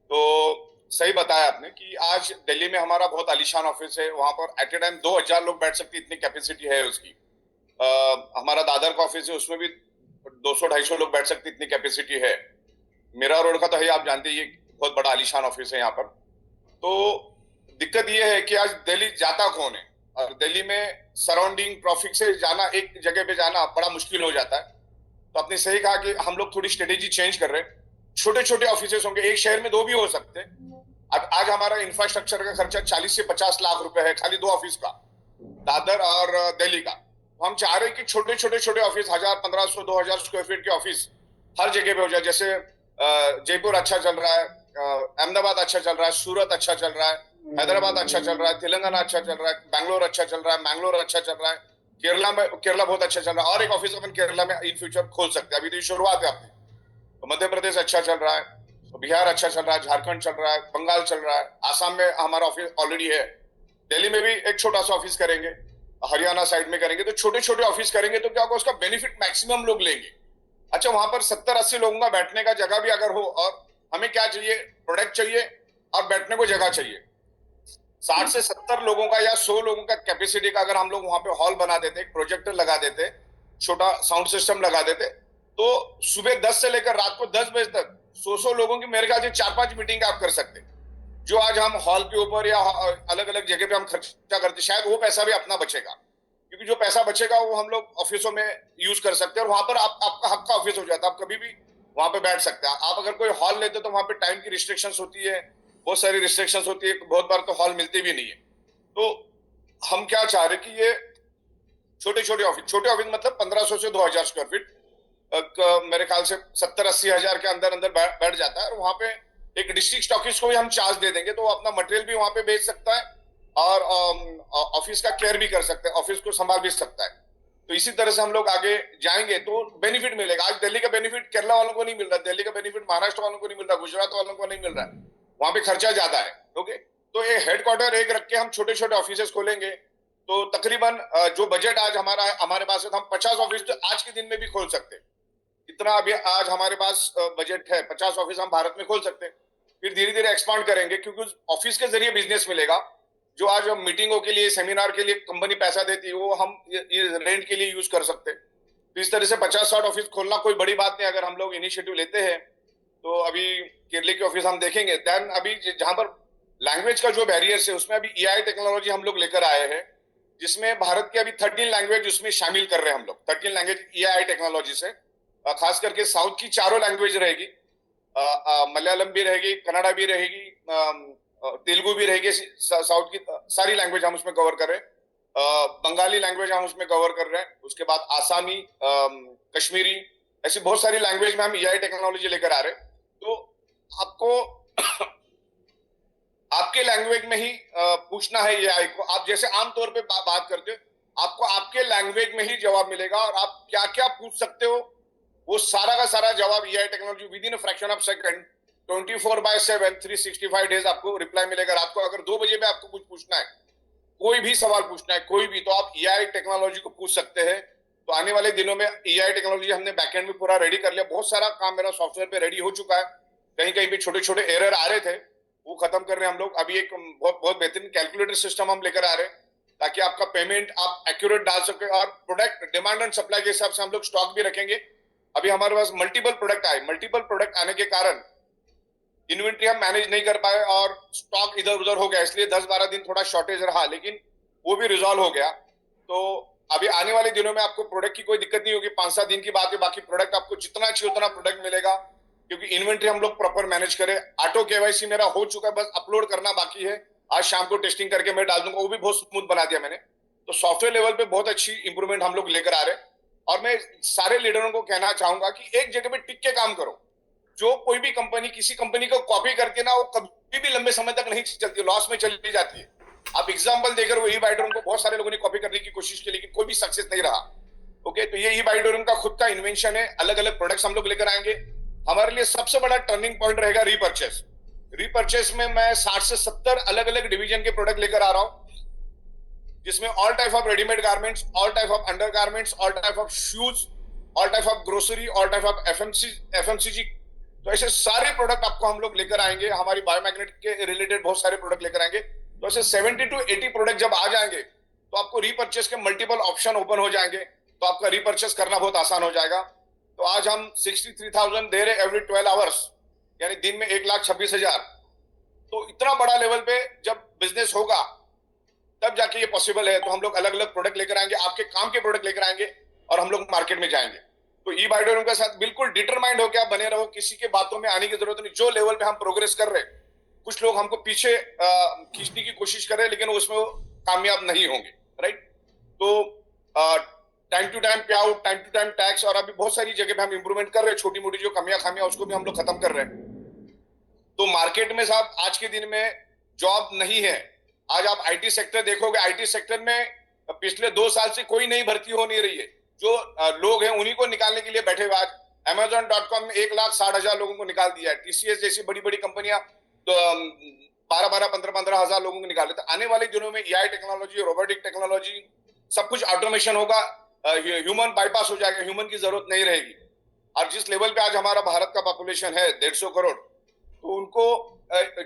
तो सही बताया आपने कि आज दिल्ली में हमारा बहुत आलीशान ऑफिस है, वहां पर एट ए टाइम 2000 लोग बैठ सकते, इतनी कैपेसिटी है उसकी। हमारा दादर का ऑफिस है, उसमें भी 200-250 लोग बैठ सकते, इतनी कैपेसिटी है। मीरा रोड का तो है, आप जानते हैं, ये बहुत बड़ा आलीशान ऑफिस है यहाँ पर। तो दिक्कत ये है कि आज दिल्ली जाता कौन है, और दिल्ली में सराउंडिंग ट्रैफिक से जाना, एक जगह पे जाना बड़ा मुश्किल हो जाता है। तो आपने सही कहा कि हम लोग थोड़ी स्ट्रेटेजी चेंज कर रहे हैं। छोटे छोटे ऑफिस होंगे, एक शहर में 2 भी हो सकते हैं। अब आज हमारा इंफ्रास्ट्रक्चर का खर्चा 40 से 50 लाख रुपए है, खाली 2 ऑफिस का, दादर और दिल्ली का। हम चाह रहे हैं कि छोटे छोटे ऑफिस, 1000, 1500, 2000 स्क्वायर फीट के ऑफिस हर जगह पे हो जाए। जैसे जयपुर अच्छा चल रहा है, अहमदाबाद अच्छा चल रहा है, सूरत अच्छा चल रहा है, हैदराबाद अच्छा चल रहा है, तेलंगाना अच्छा चल रहा है, बैंगलोर अच्छा चल रहा है, मैंगलोर अच्छा चल रहा है, केरला बहुत अच्छा चल रहा है, और एक ऑफिस अपन केरला में इन फ्यूचर खोल सकते हैं। अभी तो ये शुरुआत है अपनी। तो मध्य प्रदेश अच्छा चल रहा है, बिहार अच्छा चल रहा है, झारखंड चल रहा है, बंगाल चल रहा है, आसाम में हमारा ऑफिस ऑलरेडी है, दिल्ली में भी एक छोटा सा ऑफिस करेंगे, हरियाणा साइड में करेंगे। तो छोटे छोटे ऑफिस करेंगे तो क्या होगा, उसका बेनिफिट मैक्सिमम लोग लेंगे। अच्छा, वहां पर 70-80 लोगों का बैठने का जगह भी अगर हो, और हमें क्या चाहिए, प्रोडक्ट चाहिए और बैठने को जगह चाहिए। 60 से 70 लोगों का या 100 लोगों का कैपेसिटी का अगर हम लोग वहां पे हॉल बना देते, प्रोजेक्टर लगा देते, छोटा साउंड सिस्टम लगा देते, तो सुबह 10 से लेकर रात को 10 बजे तक 100 लोगों की मेरे ख्याल से 4-5 मीटिंग आप कर सकते। जो आज हम हॉल के ऊपर या अलग अलग जगह पे हम खर्चा करते, शायद वो पैसा भी अपना बचेगा, क्योंकि जो पैसा बचेगा वो हम लोग ऑफिसों में यूज कर सकते हैं, और वहां पर आपका हक का ऑफिस हो जाता है, आप कभी भी वहां पे बैठ सकते हैं। आप अगर कोई हॉल लेते तो वहां पे टाइम की रिस्ट्रिक्शंस होती है, बहुत सारी रिस्ट्रिक्शंस होती है, बहुत बार तो हॉल मिलते भी नहीं है। तो हम क्या चाह रहे कि ये छोटे ऑफिस मतलब 1500 से 2000 स्क्वायर फीट, मेरे ख्याल से 70-80 हजार के अंदर बैठ जाता है। और वहां पे एक डिस्ट्रिक्ट स्टॉकिस्ट को भी हम चार्ज दे देंगे, तो वो अपना मटेरियल भी वहां पे बेच सकता है और ऑफिस का केयर भी कर सकता है, ऑफिस को संभाल भी सकता है। तो इसी तरह से हम लोग आगे जाएंगे तो बेनिफिट मिलेगा। आज दिल्ली का बेनिफिट केरला वालों को नहीं मिल रहा, दिल्ली का बेनिफिट महाराष्ट्र वालों को नहीं मिल रहा, गुजरात वालों को नहीं मिल रहा है, वहां पे खर्चा ज्यादा है। ओके, तो ये हेडक्वार्टर एक रख के हम छोटे छोटे ऑफिस खोलेंगे, तो तकरीबन जो बजट आज हमारा है, हमारे पास है, तो हम 50 ऑफिस तो आज के दिन में भी खोल सकते हैं। इतना अभी आज हमारे पास बजट है, 50 ऑफिस हम भारत में खोल सकते हैं, फिर धीरे धीरे एक्सपांड करेंगे, क्योंकि उस ऑफिस के जरिए बिजनेस मिलेगा। जो आज हम मीटिंगों के लिए, सेमिनार के लिए कंपनी पैसा देती है, वो हम ये रेंट के लिए यूज कर सकते हैं। तो इस तरह से 50-60 ऑफिस खोलना कोई बड़ी बात नहीं, अगर हम लोग इनिशिएटिव लेते हैं। तो अभी केरले के ऑफिस हम देखेंगे। देन अभी जहां पर लैंग्वेज का जो बैरियर है, उसमें अभी एआई टेक्नोलॉजी हम लोग लेकर आए हैं, जिसमें भारत के अभी 13 लैंग्वेज उसमें शामिल कर रहे हैं हम लोग। 13 लैंग्वेज एआई टेक्नोलॉजी से, खास करके साउथ की 4 लैंग्वेज रहेगी, मलयालम भी रहेगी, कन्नड़ा भी रहेगी, तेलुगु भी रहेगी। साउथ की सारी लैंग्वेज हम उसमें कवर कर रहे हैं। बंगाली लैंग्वेज हम उसमें कवर कर रहे हैं। उसके बाद आसामी, कश्मीरी, ऐसी बहुत सारी लैंग्वेज में हम एआई टेक्नोलॉजी लेकर आ रहे हैं। तो आपको आपके लैंग्वेज में ही पूछना है एआई को। आप जैसे आमतौर पे बात करते हो, आपको आपके लैंग्वेज में ही जवाब मिलेगा, और आप क्या क्या पूछ सकते हो वो सारा का सारा जवाब AI technology with in a fraction of second 24/7 365 days आपको रिप्लाई मिलेगा। रात को अगर 2 बजे में आपको कुछ पूछना है, कोई भी सवाल पूछना है, कोई भी, तो आप एआई टेक्नोलॉजी को पूछ सकते हैं। तो आने वाले दिनों में एआई टेक्नोलॉजी हमने बैकएंड में पूरा रेडी कर लिया। बहुत सारा काम मेरा सॉफ्टवेयर पे रेडी हो चुका है। कहीं कहीं पे छोटे छोटे एरर आ रहे थे, वो खत्म कर रहे हैं हम लोग। अभी एक बहुत बेहतरीन कैलकुलेटर सिस्टम हम लेकर आ रहे हैं, ताकि आपका पेमेंट आप एक्यूरेट डाल सके, और प्रोडक्ट डिमांड एंड सप्लाई के हिसाब से हम लोग स्टॉक भी रखेंगे। अभी हमारे पास मल्टीपल प्रोडक्ट आए। मल्टीपल प्रोडक्ट आने के कारण इन्वेंट्री हम मैनेज नहीं कर पाए और स्टॉक इधर उधर हो गया, इसलिए 10-12 दिन थोड़ा शॉर्टेज रहा, लेकिन वो भी रिजॉल्व हो गया। तो अभी आने वाले दिनों में आपको प्रोडक्ट की कोई दिक्कत नहीं होगी। 5-7 दिन की बात है। बाकी प्रोडक्ट आपको जितना चाहिए उतना प्रोडक्ट मिलेगा, क्योंकि इन्वेंट्री हम लोग प्रॉपर मैनेज करें। ऑटो केवाईसी मेरा हो चुका है, बस अपलोड करना बाकी है। आज शाम को टेस्टिंग करके मैं डाल दूंगा, वो भी बहुत स्मूथ बना दिया मैंने। तो सॉफ्टवेयर लेवल पे बहुत अच्छी इंप्रूवमेंट हम लोग लेकर आ रहे हैं। और मैं सारे लीडरों को कहना चाहूंगा कि एक जगह पे टिक के काम करो। जो कोई भी कंपनी किसी कंपनी को कॉपी करके ना, वो कभी भी लंबे समय तक नहीं चलती, लॉस में चली जाती है। आप एग्जांपल देकर, वो ई-बाइटोरम को बहुत सारे लोगों ने कॉपी करने की कोशिश की, लेकिन कोई भी सक्सेस नहीं रहा। ओके, तो ये ई-बाइटोरम का खुद का इन्वेंशन है। अलग अलग प्रोडक्ट्स हम लोग लेकर आएंगे। हमारे लिए सबसे बड़ा टर्निंग पॉइंट रहेगा रीपर्चेस। रीपर्चेस में मैं 60 से 70 अलग अलग डिवीजन के प्रोडक्ट लेकर आ रहा हूं, जिसमें all type of readymade garments, all type of under garments, all type of shoes, all type of grocery, all type of FMCG. तो ऐसे सारे प्रोडक्ट आपको हम लोग लेकर आएंगे। हमारी बायोमैग्नेट के रिलेटेड बहुत सारे प्रोडक्ट लेकर आएंगे। तो ऐसे 70 to 80 प्रोडक्ट जब आ जाएंगे, तो आपको रीपर्चेस के मल्टीपल ऑप्शन ओपन हो जाएंगे। तो आपका रीपर्चेस करना बहुत आसान हो जाएगा। तो आज हम 63,000 दे रहे एवरी 12 आवर्स, यानी दिन में 1,26,000। तो इतना बड़ा लेवल पे जब बिजनेस होगा, तब जाके ये पॉसिबल है। तो हम लोग अलग अलग प्रोडक्ट लेकर आएंगे, आपके काम के प्रोडक्ट लेकर आएंगे, और हम लोग मार्केट में जाएंगे। तो ई-बाइटोरम के साथ बिल्कुल डिटरमाइंड होकर आप बने रहो। किसी के बातों में आने की जरूरत नहीं। जो लेवल पे हम प्रोग्रेस कर रहे हैं, कुछ लोग हमको पीछे खींचने की कोशिश कर रहे हैं, लेकिन उसमें वो कामयाब नहीं होंगे। राइट? तो time to time pay out, time to time tax, और अभी बहुत सारी जगह पे हम इंप्रूवमेंट कर रहे हैं। छोटी मोटी जो कमियां खामियां, उसको भी हम लोग खत्म कर रहे हैं। तो मार्केट में साहब आज के दिन में जॉब नहीं है। आज आप आईटी सेक्टर देखोगे, आईटी सेक्टर में पिछले 2 साल से कोई नई भर्ती हो नहीं रही है। जो लोग हैं उन्हीं को निकालने के लिए बैठे हुए। आज Amazon.com में 1,60,000 लोगों को निकाल दिया है। टीसीएस जैसी बड़ी बड़ी कंपनियां तो 12-12, 15-15 हजार लोगों को निकाले। तो आने वाले दिनों में एआई टेक्नोलॉजी, रोबोटिक टेक्नोलॉजी, सब कुछ ऑटोमेशन होगा। ह्यूमन बाईपास हो जाएगा, ह्यूमन की जरूरत नहीं रहेगी। और जिस लेवल पे आज हमारा भारत का पॉपुलेशन है 150 करोड़, तो उनको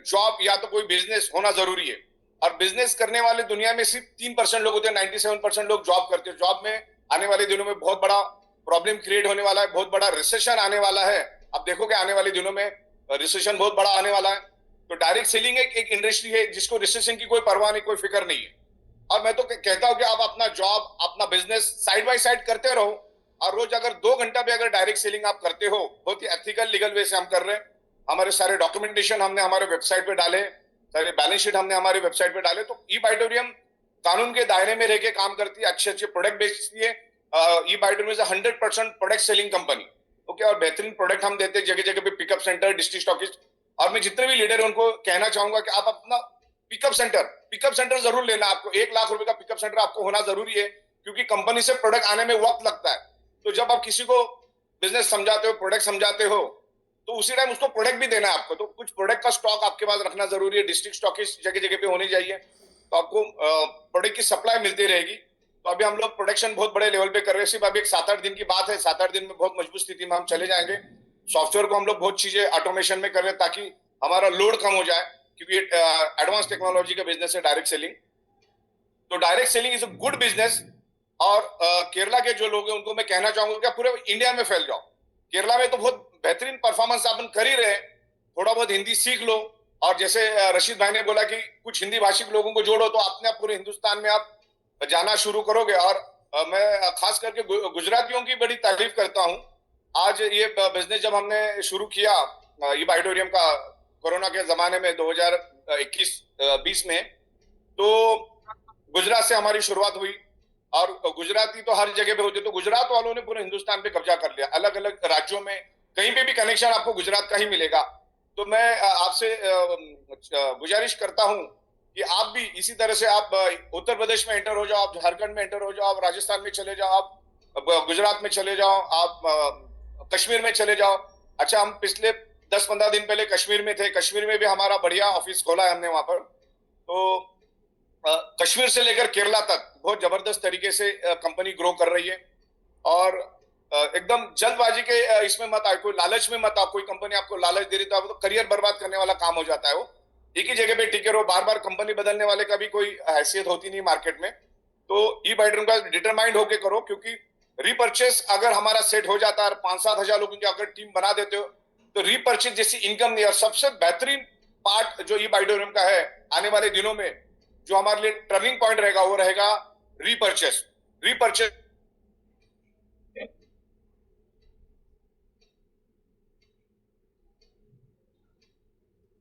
जॉब या तो कोई बिजनेस होना जरूरी है। और बिजनेस करने वाले दुनिया में सिर्फ 3% लोग होते हैं, 97% लोग जॉब करते हैं। जॉब में आने वाले दिनों में बहुत बड़ा प्रॉब्लम क्रिएट होने वाला है, बहुत बड़ा रिसेशन आने वाला है। आप देखोगे आने वाले दिनों में रिसेशन बहुत बड़ा आने वाला है। तो डायरेक्ट सेलिंग एक इंडस्ट्री है जिसको रिसेशन की कोई परवाह नहीं, कोई फिक्र नहीं है। और मैं तो कहता हूं कि आप अपना जॉब, अपना बिजनेस साइड बाय साइड करते रहो, और रोज अगर 2 घंटा भी अगर डायरेक्ट सेलिंग आप करते हो, बहुत ही एथिकल लीगल वे से हम कर रहे हैं। हमारे सारे डॉक्यूमेंटेशन हमने हमारे वेबसाइट पे डाले, सारे बैलेंस शीट हमने हमारे वेबसाइट पे डाले। तो ई-बाइटोरियम कानून के दायरे में रह के काम करती है, अच्छे अच्छे प्रोडक्ट बेचती है। ई-बाइटोरियम is 100% product selling company. Okay, और बेहतरीन प्रोडक्ट हम देते हैं जगह जगह पे, पिकअप सेंटर, डिस्ट्रिक्ट स्टॉकिस्ट। और मैं जितने भी लीडर है उनको कहना चाहूंगा कि आप अपना पिकअप सेंटर जरूर लेना। आपको 1 लाख रुपए का पिकअप सेंटर आपको होना जरूरी है, क्योंकि कंपनी से प्रोडक्ट आने में वक्त लगता है। तो जब आप किसी को बिजनेस समझाते हो, प्रोडक्ट समझाते हो, तो उसी टाइम उसको प्रोडक्ट भी देना है आपको। तो कुछ प्रोडक्ट का स्टॉक आपके पास रखना जरूरी है। डिस्ट्रिक्ट स्टॉकिस्ट जगह जगह पे होनी चाहिए, तो आपको प्रोडक्ट की सप्लाई मिलती रहेगी। तो अभी हम लोग प्रोडक्शन बहुत बड़े लेवल पे कर रहे हैं। सिर्फ अभी एक 7-8 दिन की बात है, 7-8 दिन में बहुत मजबूत स्थिति में हम चले जाएंगे। सॉफ्टवेयर को हम लोग बहुत चीजें ऑटोमेशन में कर रहे हैं ताकि हमारा लोड कम हो जाए, क्योंकि एडवांस टेक्नोलॉजी का बिजनेस है डायरेक्ट सेलिंग। तो direct selling is a good business. और केरला के जो लोग हैं उनको मैं कहना चाहूंगा कि पूरे इंडिया में फैल जाओ। केरला में तो बहुत बेहतरीन परफॉर्मेंस अपन कर ही रहे हैं, थोड़ा बहुत हिंदी सीख लो। और जैसे रशीद भाई ने बोला कि कुछ हिंदी भाषी लोगों को जोड़ो, तो अपने आप पूरे हिंदुस्तान में आप जाना शुरू करोगे। और मैं खास करके गुजरातियों की बड़ी तारीफ करता हूँ। आज ये बिजनेस जब हमने शुरू किया ई बाइडोरियम का कोरोना के जमाने में 2021-20 में, तो गुजरात से हमारी शुरुआत हुई। और गुजराती तो हर जगह पे होते, तो गुजरात वालों ने पूरे हिंदुस्तान पे कब्जा कर लिया। अलग अलग राज्यों में कहीं पे भी कनेक्शन आपको गुजरात का ही मिलेगा। तो मैं आपसे गुजारिश करता हूं कि आप भी इसी तरह से आप उत्तर प्रदेश में एंटर हो जाओ, आप झारखंड में एंटर हो जाओ, आप राजस्थान में चले जाओ, आप गुजरात में चले जाओ, आप कश्मीर में चले जाओ। अच्छा, हम पिछले 10-15 दिन पहले कश्मीर में थे। कश्मीर में भी हमारा बढ़िया ऑफिस खोला है हमने वहां पर। तो कश्मीर से लेकर केरला तक बहुत जबरदस्त तरीके से कंपनी ग्रो कर रही है। और एकदम जल्दबाजी के इसमें मत आओ, कोई लालच में मत आओ। कोई कंपनी आपको लालच दे रही तो आपको करियर बर्बाद करने वाला काम हो जाता है। वो एक ही जगह पे टिके रहो, बार बार कंपनी बदलने वाले का भी कोई हैसियत होती नहीं मार्केट में। तो ई बाइडरूम का डिटरमाइंड होके करो, क्योंकि रीपर्चेस अगर हमारा सेट हो जाता है, 5-7 हजार लोगों की अगर टीम बना देते हो, तो रीपर्चेस जैसी इनकम नहीं। और सबसे बेहतरीन पार्ट जो ई बाइडोरियम का है आने वाले दिनों में, जो हमारे लिए टर्निंग पॉइंट रहेगा, वो रहेगा रीपर्चेस। रीपर्चेस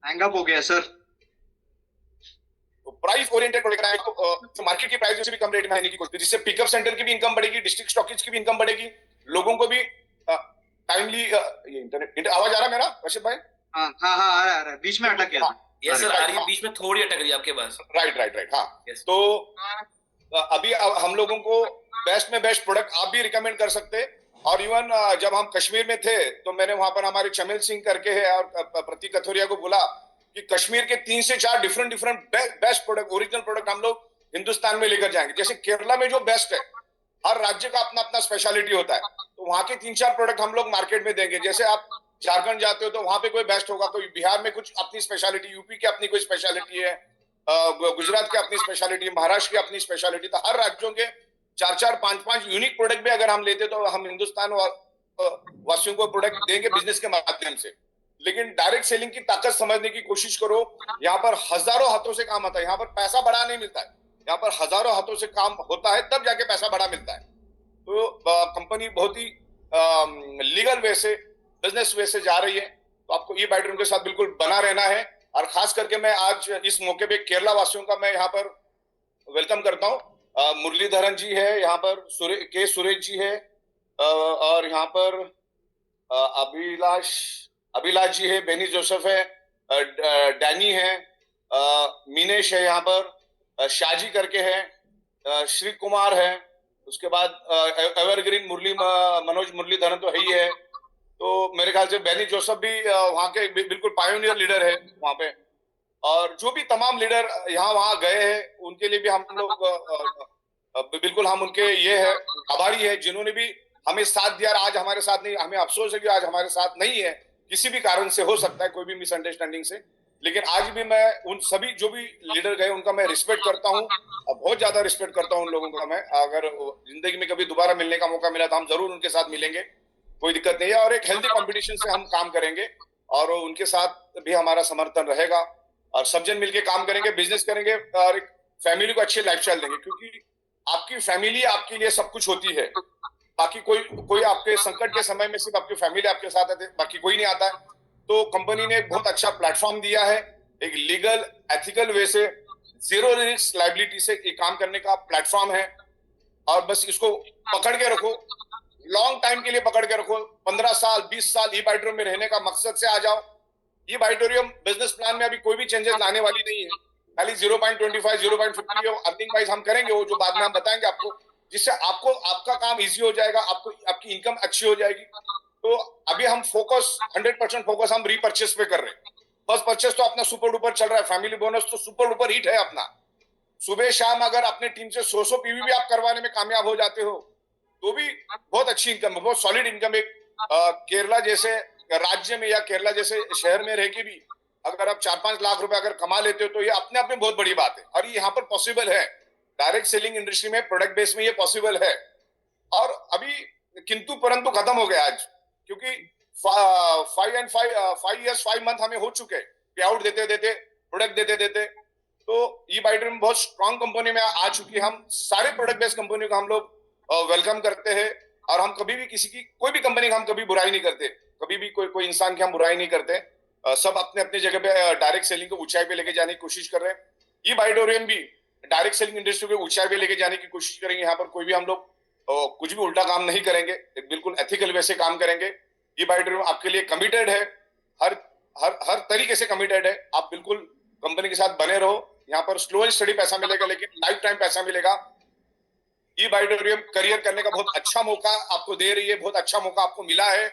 हैंग अप हो गया सर। प्राइस ओरिएंटेड प्रोडक्ट है, तो मार्केट की प्राइस से भी कम रेट में आने की कोशिश, जिससे पिकअप सेंटर की भी इनकम बढ़ेगी, डिस्ट्रिक्ट स्टॉकिस्ट की भी इनकम बढ़ेगी, लोगों को भी टाइमली। ये इंटरनेट आवाज आ रहा है मेरा रशीद भाई? हाँ हाँ हाँ, आ रहा है, बीच में अटक गया। यस सर, आ रही है, बीच में थोड़ी अटक रही है आपके पास। राइट हाँ। Yes. तो अभी हम लोगों को बेस्ट में बेस्ट प्रोडक्ट आप भी रिकमेंड कर सकते। और इवन जब हम कश्मीर में थे तो मैंने वहां पर हमारे चमेल सिंह करके है और प्रतीक कथोरिया को बोला कि कश्मीर के 3 से 4 different best product, original product हम लोग हिंदुस्तान में लेकर जाएंगे। जैसे केरला में जो बेस्ट है, हर राज्य का अपना अपना स्पेशलिटी होता है, तो वहां के 3-4 प्रोडक्ट हम लोग मार्केट में देंगे। जैसे आप झारखंड जाते हो तो वहां पे कोई बेस्ट होगा, कोई बिहार में कुछ अपनी स्पेशलिटी, यूपी की अपनी कोई स्पेशलिटी है, गुजरात की अपनी स्पेशलिटी, महाराष्ट्र की अपनी स्पेशलिटी। तो हर राज्यों के 4-4, 5-5 यूनिक प्रोडक्ट भी अगर हम लेते तो हम हिंदुस्तान वासियों को प्रोडक्ट देंगे बिजनेस के माध्यम से। लेकिन डायरेक्ट सेलिंग की ताकत समझने की कोशिश करो। यहाँ पर हजारों हाथों से काम आता है, यहाँ पर पैसा बड़ा नहीं मिलता है, यहाँ पर हजारों हाथों से काम होता है, तब जाके पैसा बड़ा मिलता है। तो कंपनी बहुत ही लीगल वे से, बिजनेस वे से जा रही है। तो आपको ई बाइडरूम के साथ बिल्कुल बना रहना है। और खास करके मैं आज इस मौके पे केरला वासियों का मैं यहाँ पर वेलकम करता हूँ। मुरलीधरन जी है यहाँ पर, के सुरेश जी है, और यहाँ पर अभिलाष जी है, बेनी जोसेफ है, डैनी है, मीनेश है यहाँ पर, शाजी करके है, श्री कुमार है, उसके बाद एवरग्रीन मनोज मुरलीधरन तो है ही है। तो मेरे ख्याल से बेनी जोसेफ भी वहाँ के बिल्कुल पायोनियर लीडर है वहाँ पे। और जो भी तमाम लीडर यहाँ वहाँ गए हैं उनके लिए भी हम लोग बिल्कुल हम उनके ये है आभारी है, जिन्होंने भी हमें साथ दिया। आज हमारे साथ नहीं, हमें अफसोस है कि आज हमारे साथ नहीं है, किसी भी कारण से हो सकता है, कोई भी मिसअंडरस्टैंडिंग से। लेकिन आज भी मैं उन सभी जो भी लीडर गए उनका मैं रिस्पेक्ट करता हूँ, बहुत ज्यादा रिस्पेक्ट करता हूँ उन लोगों का। मैं अगर जिंदगी में कभी दोबारा मिलने का मौका मिला तो हम जरूर उनके साथ मिलेंगे, कोई दिक्कत नहीं है। और एक हेल्दी कंपटीशन से हम काम करेंगे और उनके साथ भी हमारा समर्थन रहेगा और सब जन मिलकर काम करेंगे, बिजनेस करेंगे और एक फैमिली को अच्छी लाइफस्टाइल देंगे। क्योंकि आपकी फैमिली आपके लिए सब कुछ होती है। बाकी कोई आपके संकट के समय में सिर्फ आपकी फैमिली आपके साथ आती है, बाकी कोई नहीं आता है। तो कंपनी ने बहुत अच्छा प्लेटफॉर्म दिया है, एक लीगल एथिकल वे से, जीरो रिस्क लाइबिलिटी से एक काम करने का प्लेटफॉर्म है। और बस इसको पकड़ के रखो, लॉन्ग टाइम के लिए पकड़ के रखो। 15 साल 20 साल ई बाइडोरियम में रहने का मकसद से आ जाओ। ये बाइडोरियम बिजनेस प्लान में अभी कोई भी चेंजेस लाने वाली नहीं है, खाली 0.25 0.50 अर्निंग वाइज हम करेंगे, वो जो बाद में हम बताएंगे आपको, जिससे आपको आपका काम इजी हो जाएगा, आपको आपकी इनकम अच्छी हो जाएगी। तो अभी हम फोकस 100% फोकस हम रीपर्चेस पे कर रहे हैं। फर्स्ट परचेस तो अपना सुपर डुपर चल रहा है, फैमिली बोनस तो सुपर डुपर हिट है अपना, सुबह शाम अगर अपने टीम से 100 पीवी भी आप करवाने में कामयाब हो जाते हो तो भी बहुत अच्छी इनकम है, बहुत सॉलिड इनकम। एक केरला जैसे राज्य में या केरला जैसे शहर में रह के भी अगर आप 4-5 लाख रुपए अगर कमा लेते हो तो ये अपने आप में बहुत बड़ी बात है, और ये यहाँ पर पॉसिबल है। डायरेक्ट सेलिंग इंडस्ट्री में, प्रोडक्ट बेस में ये पॉसिबल है। और अभी किंतु परंतु खत्म हो गया आज, क्योंकि 5 years 5 month हमें हो चुके पे आउट देते देते, प्रोडक्ट देते देते। तो ई बाई ड्रीम बहुत स्ट्रांग कंपनी में आ चुकी है। हम सारे प्रोडक्ट बेस्ड कंपनी को हम लोग वेलकम करते हैं, और हम कभी भी किसी की, कोई भी कंपनी का हम कभी बुराई नहीं करते, कभी भी कोई इंसान की हम बुराई नहीं करते। सब अपने अपने जगह पे डायरेक्ट सेलिंग को ऊंचाई पे लेके जाने की कोशिश कर रहे हैं। ई बाइडोरियम भी डायरेक्ट सेलिंग इंडस्ट्री को ऊंचाई पे लेके जाने की कोशिश करेंगे। यहाँ पर कोई भी हम लोग कुछ भी उल्टा काम नहीं करेंगे, एक बिल्कुल एथिकल वे से काम करेंगे। ई बाइडोरियम आपके लिए कमिटेड है, हर हर हर तरीके से कमिटेड है। आप बिल्कुल कंपनी के साथ बने रहो। यहाँ पर स्लो एंड स्टडी पैसा मिलेगा, लेकिन लाइफ टाइम पैसा मिलेगा। ई बाइडोरियम करियर करने का बहुत अच्छा मौका आपको दे रही है, बहुत अच्छा मौका आपको मिला है।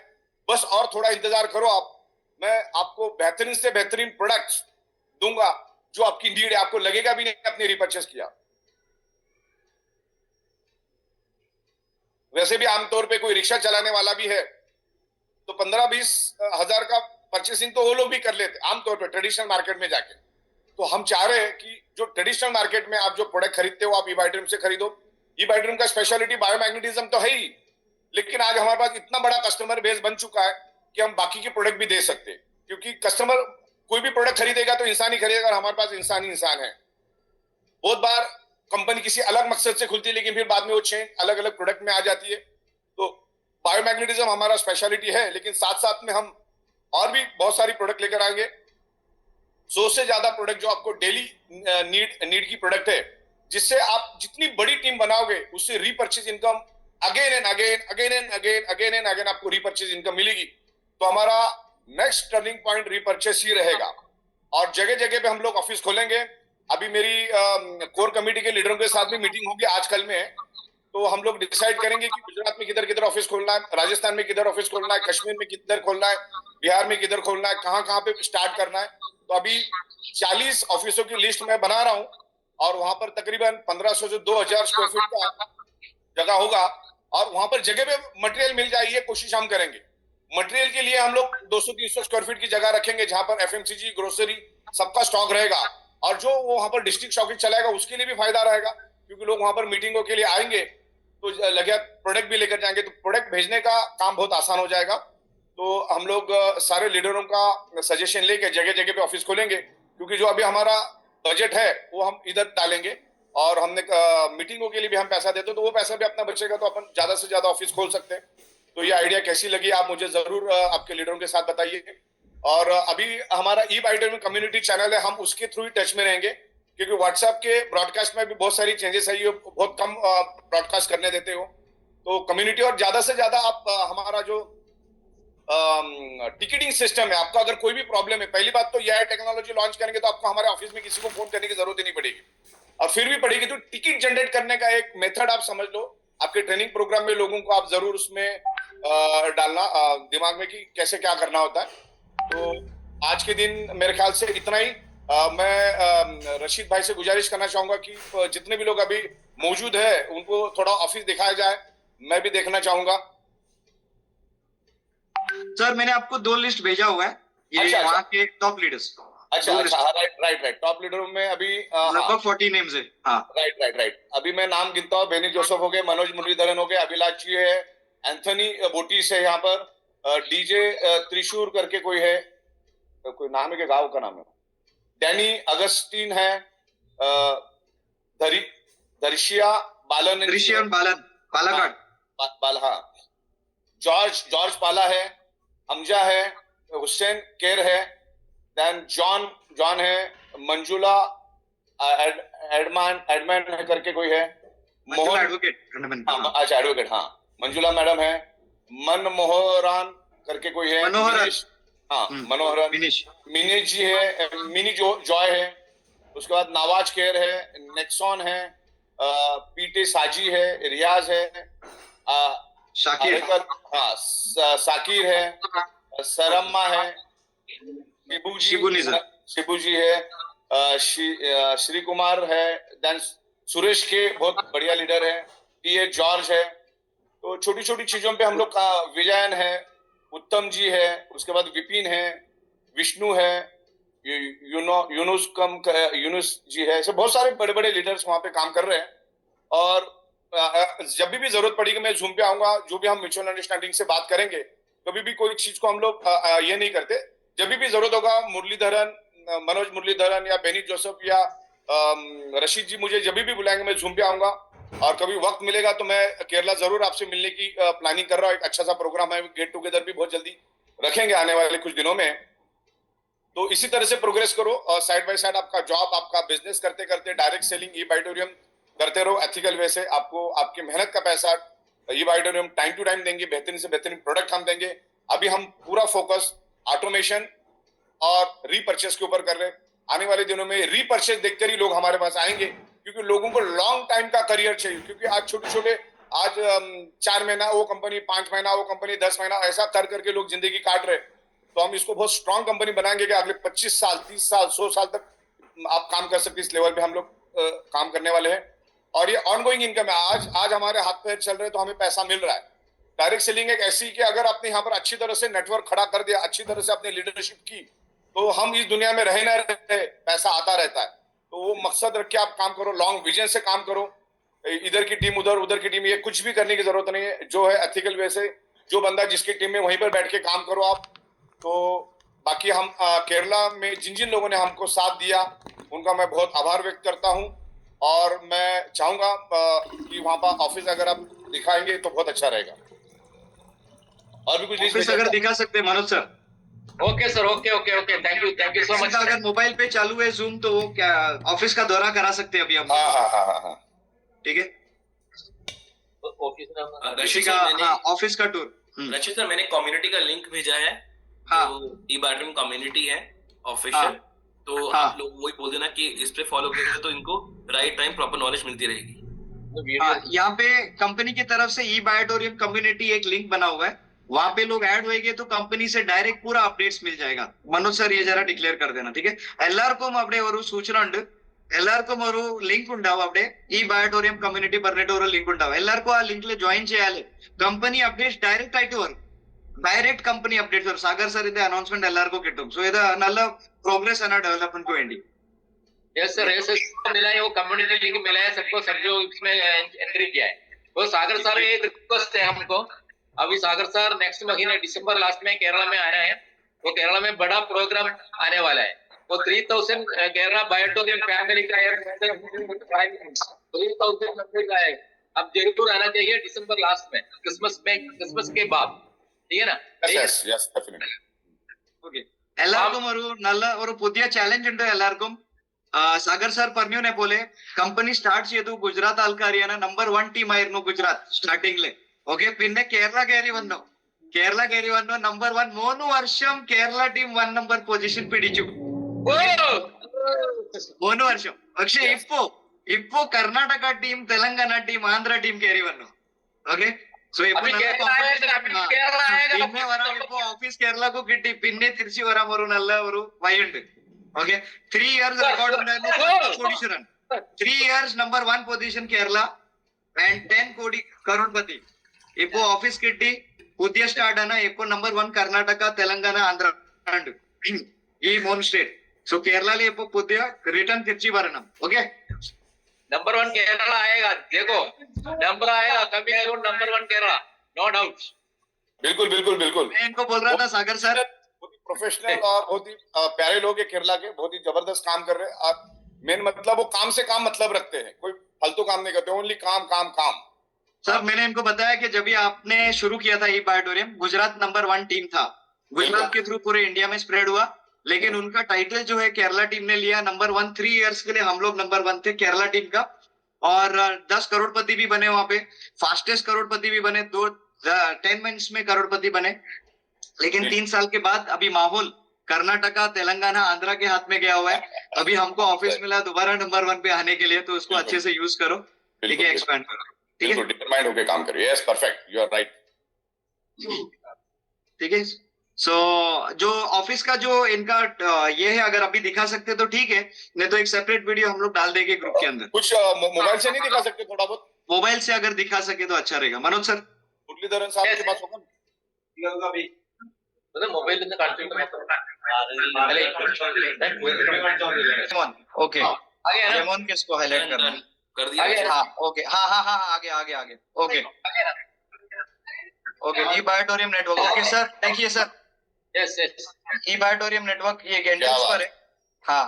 बस और थोड़ा इंतजार करो आप, मैं आपको बेहतरीन से बेहतरीन प्रोडक्ट्स दूंगा जो आपकी नीड है, आपको लगेगा भी नहीं आपने रिपर्चेस किया। वैसे भी आमतौर पे कोई रिक्शा चलाने वाला भी है तो 15-20 हजार का परचेसिंग तो वो लोग भी कर लेते आमतौर पे ट्रेडिशनल मार्केट में जाके। तो हम चाह रहे हैं कि जो ट्रेडिशनल मार्केट में आप जो प्रोडक्ट खरीदते हो आप ई बाइड्रीम से खरीदो। ई बाइड्रीम का स्पेशलिटी बायोमैग्नेटिज्म तो है ही, लेकिन आज हमारे पास इतना बड़ा कस्टमर बेस बन चुका है कि हम बाकी के प्रोडक्ट भी दे सकते हैं, क्योंकि कस्टमर कोई भी प्रोडक्ट खरीदेगा तो इंसान ही खरीदेगा, और हमारे पास इंसान ही इंसान है। बहुत बार कंपनी किसी अलग मकसद से खुलती है, लेकिन फिर बाद में वो चेन अलग अलग प्रोडक्ट में आ जाती है। तो बायोमैग्नेटिज्म हमारा स्पेशलिटी है, लेकिन साथ साथ में हम और भी बहुत सारी प्रोडक्ट लेकर आएंगे। 100 से ज्यादा प्रोडक्ट जो आपको डेली नीड की प्रोडक्ट है, जिससे आप जितनी बड़ी टीम बनाओगे उससे repurchase income again and again again and again again and again आपको रीपर्चेज इनकम मिलेगी। तो हमारा नेक्स्ट टर्निंग पॉइंट रीपर्चेज ही रहेगा, और जगह जगह पे हम लोग ऑफिस खोलेंगे। अभी मेरी कोर कमेटी के लीडरों के साथ भी मीटिंग होगी आज कल में, तो हम लोग डिसाइड करेंगे कि गुजरात में किधर किधर ऑफिस खोलना है, राजस्थान में किधर ऑफिस खोलना है, कश्मीर में किधर खोलना है, बिहार में किधर खोलना है, कहाँ कहाँ पे स्टार्ट करना है। तो अभी 40 ऑफिसों की लिस्ट मैं बना रहा हूँ, और वहां पर तकरीबन 1500 से 2000 स्क्वायर फीट का जगह होगा, और वहां पर जगह पे मटेरियल मिल जाए ये कोशिश हम करेंगे। मटेरियल के लिए हम लोग 200-300 स्क्वायर फीट की जगह रखेंगे, जहां पर एफएमसीजी, ग्रोसरी सबका स्टॉक रहेगा, और जो वो वहां पर डिस्ट्रिक्ट स्टॉकेज चलाएगा उसके लिए भी फायदा रहेगा, क्योंकि लोग वहां पर मीटिंगों के लिए आएंगे तो लगे प्रोडक्ट भी लेकर जाएंगे, तो प्रोडक्ट भेजने का काम बहुत आसान हो जाएगा। तो हम लोग सारे लीडरों का सजेशन लेके जगह जगह पे ऑफिस खोलेंगे, क्योंकि जो अभी हमारा बजट है वो हम इधर डालेंगे, और हमने मीटिंगों के लिए भी हम पैसा देते, तो वो पैसा भी अपना बचेगा, तो अपन ज्यादा से ज्यादा ऑफिस खोल सकते हैं। तो ये आइडिया कैसी लगी आप मुझे जरूर आपके लीडरों के साथ बताइए। और अभी हमारा ई बाइडर में कम्युनिटी चैनल है, हम उसके थ्रू ही टच में रहेंगे, क्योंकि व्हाट्सएप के ब्रॉडकास्ट में भी बहुत सारी चेंजेस है, ये बहुत कम ब्रॉडकास्ट करने देते हो। तो कम्युनिटी, और ज्यादा से ज्यादा आप हमारा जो टिकटिंग सिस्टम है, आपका अगर कोई भी प्रॉब्लम है, पहली बात तो यह है टेक्नोलॉजी लॉन्च करेंगे तो आपको हमारे ऑफिस में किसी को फोन करने की जरूरत ही नहीं पड़ेगी, और फिर भी पड़ेगी तो टिकट जनरेट करने का एक मेथड आप समझ लो। आपके ट्रेनिंग प्रोग्राम में लोगों को आप जरूर उसमें डालना दिमाग में कि कैसे क्या करना होता है। तो आज के दिन मेरे ख्याल से इतना ही। मैं रशीद भाई से गुजारिश करना चाहूंगा कि जितने भी लोग अभी मौजूद है उनको थोड़ा ऑफिस दिखाया जाए, मैं भी देखना चाहूंगा। सर मैंने आपको 2 लिस्ट भेजा हुआ है, ये अच्छा, वहाँ के टॉप लीडर्स। अच्छा, राइट टॉप लीडरों में अभी लगभग 40 नेम्स है। हाँ राइट अभी मैं नाम गिनता हूँ। बेनी जोसेफ हो गए, मनोज मुरलीधरन हो गए, अभिलाष जी है, एंथनी बोटीस है यहाँ पर, डीजे त्रिशूर करके कोई है, कोई नाम है के गाँव का नाम है, डैनी अगस्टीन है, दर्शिया बालन, बालाघाट, हाँ, जॉर्ज पाला है, हमजा है, हुसैन केर है, देन जॉन है, मंजुला एडमैन है करके कोई है, मोहन एडवोकेट। अच्छा एडवोकेट, हाँ, मंजुला मैडम है, मनमोहरान करके कोई है, मनोहरन, मिनेश जी है, मिनी जॉय है, उसके बाद नवाज केर है, नेक्सॉन है, पीटे साजी है, रियाज है, शाकिर, हाँ, साकिर है, सरम्मा है, शिबू जी है, श्री कुमार है, देन सुरेश के बहुत बढ़िया लीडर है, टीए जॉर्ज है। तो छोटी छोटी चीजों पे हम लोग का विजयन है, उत्तम जी है, उसके बाद विपिन है, विष्णु है, यूनुस जी है, ऐसे बहुत सारे बड़े बड़े लीडर्स वहां पे काम कर रहे हैं। और जब भी जरूरत पड़ेगी मैं जूम पे आऊंगा, जो भी हम म्यूचुअल अंडरस्टैंडिंग से बात करेंगे। कभी भी कोई चीज को हम लोग ये नहीं करते, जब भी जरूरत होगा मुरलीधरन, मनोज मुरलीधरन या बेनी जोसेफ या रशीद जी मुझे जब भी बुलाएंगे मैं जूम पे आऊंगा। और कभी वक्त मिलेगा तो मैं केरला जरूर आपसे मिलने की प्लानिंग कर रहा हूँ। एक अच्छा सा प्रोग्राम है, गेट टुगेदर भी बहुत जल्दी रखेंगे आने वाले कुछ दिनों में। तो इसी तरह से प्रोग्रेस करो और साइड बाय साइड आपका जॉब, आपका बिजनेस करते करते डायरेक्ट सेलिंग ई बाइटोरियम करते रहो एथिकल वे से। आपको आपकी मेहनत का पैसा ई बाइटोरियम टाइम टू टाइम देंगे, बेहतरीन से बेहतरीन प्रोडक्ट हम देंगे। अभी हम पूरा फोकस ऑटोमेशन और रीपर्चेस के ऊपर कर रहे हैं। आने वाले दिनों में रीपर्चेस देखकर ही लोग हमारे पास आएंगे, क्योंकि लोगों को लॉन्ग टाइम का करियर चाहिए। क्योंकि आज छोटे छोटे, आज 4 महीना वो कंपनी, 5 महीना वो कंपनी, 10 महीना ऐसा कर करके लोग जिंदगी काट रहे। तो हम इसको बहुत स्ट्रांग कंपनी बनाएंगे कि अगले 25 साल, 30 साल, 100 साल तक आप काम कर सकते। इस लेवल पे हम लोग काम करने वाले हैं। और ये ऑनगोइंग इनकम है। आज हमारे हाथ पैर चल रहे हैं तो हमें पैसा मिल रहा है। डायरेक्ट सेलिंग एक ऐसी कि अगर आपने यहाँ पर अच्छी तरह से नेटवर्क खड़ा कर दिया, अच्छी तरह से अपनी लीडरशिप की, तो हम इस दुनिया में रहे ना रहे, पैसा आता रहता है। तो वो मकसद रख के आप काम करो, लॉन्ग विजन से काम करो। इधर की टीम उधर, उधर की टीम, ये कुछ भी करने की जरूरत नहीं है। जो है एथिकल वे से, जो बंदा जिसकी टीम में वहीं पर बैठ के काम करो आप। तो बाकी हम केरला में जिन जिन लोगों ने हमको साथ दिया उनका मैं बहुत आभार व्यक्त करता हूं। और मैं चाहूंगा कि वहां पर ऑफिस अगर आप दिखाएंगे तो बहुत अच्छा रहेगा। और भी कुछ ऑफिस अगर दिखा सकते हैं Manoj sir. Okay sir, okay okay okay, thank you so much. अगर मोबाइल पे चालू है जूम तो वो क्या ऑफिस का दौरा करा सकते हैं अभी हम। हाँ। ठीक है, ऑफिस में रशीद सर, मैंने ऑफिस का टूर। रशीद सर, मैंने कम्युनिटी का लिंक भेजा है। हाँ। तो ई बाइटोरियम कम्युनिटी है ऑफिशियल। तो आप लोग वही बोल देना कि इस पे फॉलो करेंगे तो इनको राइट टाइम प्रॉपर नॉलेज मिलती रहेगी। यहाँ पे कंपनी की तरफ से ई बायोटोरियम कम्युनिटी एक लिंक बना हुआ है, वहां पे लोग ऐड होएंगे तो कंपनी से डायरेक्ट पूरा अपडेट्स मिल जाएगा। मनोज सर ये जरा डिक्लेयर कर देना, ठीक है। എല്ലാവർക്കും അവിടെ ഒരു സൂചന ഉണ്ട്, എല്ലാവർക്കും ഒരു ലിങ്ക് ഉണ്ടാവും അവിടെ ഈ ബയോട്ടോറിയം കമ്മ്യൂണിറ്റി പറഞ്ഞിട്ട് ഒരു ലിങ്ക് ഉണ്ടാവും. എല്ലാവർക്കും ആ ലിങ്കിൽ ജോയിൻ ചെയ്യാല് കമ്പനി അപ്ഡേറ്റ്സ് ഡയറക്റ്റ് ആയിട്ട് വരും. ഡയറക്റ്റ് കമ്പനി അപ്ഡേറ്റ്സ് വരും. സാഗർ സാറിന്റെ അനൗൺസ്മെന്റ് എല്ലാവർക്കും കിട്ടും. സോ ഇത് നല്ല പ്രോഗ്രസ് ആണ് डेवलपमेंट വേണ്ടി. यस सर मिला है, वो कम्युनिटी लिंक मिला है सबको, सब जो इसमें एंट्री किया है। वो सागर सर एक रिक्वेस्ट है हमको, अभी सागर सर नेक्स्ट महीने दिसंबर लास्ट में केरला में आना है। वो केरला में बड़ा प्रोग्राम आने वाला है। वो 3000 केरला बायोटोरियम फैमिली का है, 3000 मेंबर का है। अब जरूर आना चाहिए दिसंबर लास्ट में, क्रिसमस के बाद, ठीक है ना? yes definitely. ഓക്കെ, എല്ലാവർക്കും ഒരു നല്ല ഒരു പുതിയ ചാലഞ്ച് ഉണ്ട് എല്ലാവർക്കും. സാഗർ സാർ പറഞ്ഞ പോലെ കമ്പനി സ്റ്റാർട്ട് ചെയ്തു ഗുജറാത്ത് ആൾക്കാരെയാണ്. നമ്പർ 1 ടീം ആയിരുന്നു ഗുജറാത്ത് സ്റ്റാർട്ടിംഗില്. ഓക്കെ, പിന്നെ കേരള കയറി വന്നു നമ്പർ 1. 3 വർഷം കേരള ടീം 1 നമ്പർ പൊസിഷൻ പിടിച്ചു. 3 വർഷം. പക്ഷെ ഇപ്പോ Karnataka team, Telangana team, Andhra team കയറി വന്നു. ഓക്കെ, സോ ഇപ്പൊ പിന്നെ വരാം. ഇപ്പൊ ഓഫീസ് കേരളക്ക് കിട്ടി, പിന്നെ തിരിച്ചു വരാൻ ഒരു നല്ല ഒരു വഴിയുണ്ട്. ഓക്കെ, 3 ഇയേഴ്സ് റെക്കോർഡ് ഉണ്ടായിരുന്നു കോടീശ്വരൻ. 3 years number 1 position Kerala and 10 കോടി കരോഡ്പതി. ഇപ്പോ ഓഫീസ് കിട്ടി, പുതിയ സ്റ്റാർട്ട് ആണ്. ഇപ്പൊ നമ്പർ 1 കർണാടക, തെലങ്കാന, ആന്ധ്ര ഉണ്ട്, ഈ 3 സ്റ്റേറ്റ്. സോ കേരളയിലെ ഇപ്പൊ പുതിയ റിട്ടേൺ തിരിച്ചു വരണം. ഓക്കെ, नंबर 1 केरला आएगा, देखो नंबर आएगा, coming soon number 1 Kerala, no doubt. बिल्कुल बिल्कुल बिल्कुल, मैं इनको बोल रहा था सागर सर, बहुत ही प्रोफेशनल और बहुत ही प्यारे लोग हैं केरला के, बहुत ही जबरदस्त काम कर रहे हैं। और मेन मतलब वो काम से काम मतलब रखते हैं, कोई फालतू काम नहीं करते, ओनली काम काम काम। सर मैंने इनको बताया कि जब भी आपने शुरू किया था ई बायोटोरियम, गुजरात नंबर 1 टीम था, गुजरात के थ्रू पूरे इंडिया में स्प्रेड हुआ, लेकिन उनका टाइटल जो है केरला टीम ने लिया नंबर 1। 3 इयर्स के लिए हम लोग नंबर 1 थे केरला टीम का, और 10 करोड़पति भी बने वहां पे, फास्टेस्ट करोड़पति भी बने, 10 मिनट्स में करोड़पति बने। लेकिन 3 साल के बाद अभी माहौल कर्नाटका, तेलंगाना, आंध्रा के हाथ में गया हुआ है। अभी हमको ऑफिस मिला दोबारा नंबर 1 पे आने के लिए, तो उसको अच्छे से यूज करो, ठीक है, एक्सपैंड करो, ठीक है, डिटरमाइंड होकर काम करिए। Yes, perfect, you are right. ठीक है। सो जो ऑफिस का जो इनका ये है, अगर अभी दिखा सकते तो ठीक है, नहीं तो एक सेपरेट वीडियो हम लोग डाल देंगे ग्रुप के अंदर। कुछ मोबाइल से नहीं दिखा सकते थोड़ा बहुत? मोबाइल से अगर दिखा सके तो अच्छा रहेगा। मनोज सर, मुरलीधरन साहब के पास होगा? मतलब मोबाइल में कंटिन्यू ओके, आगे है ना? जेमोन किसको हाईलाइट करना है? कर दिया आगे हाँ ओके, हाँ हाँ हाँ हाँ, आगे आगे आगे, ओके आगे ना? ओके। ई बायोटोरियम नेटवर्क, ओके सर, देखिए सर, यस यस ई बायोटोरियम नेटवर्क ये क्या एंट्रेंस बात पर है। हाँ,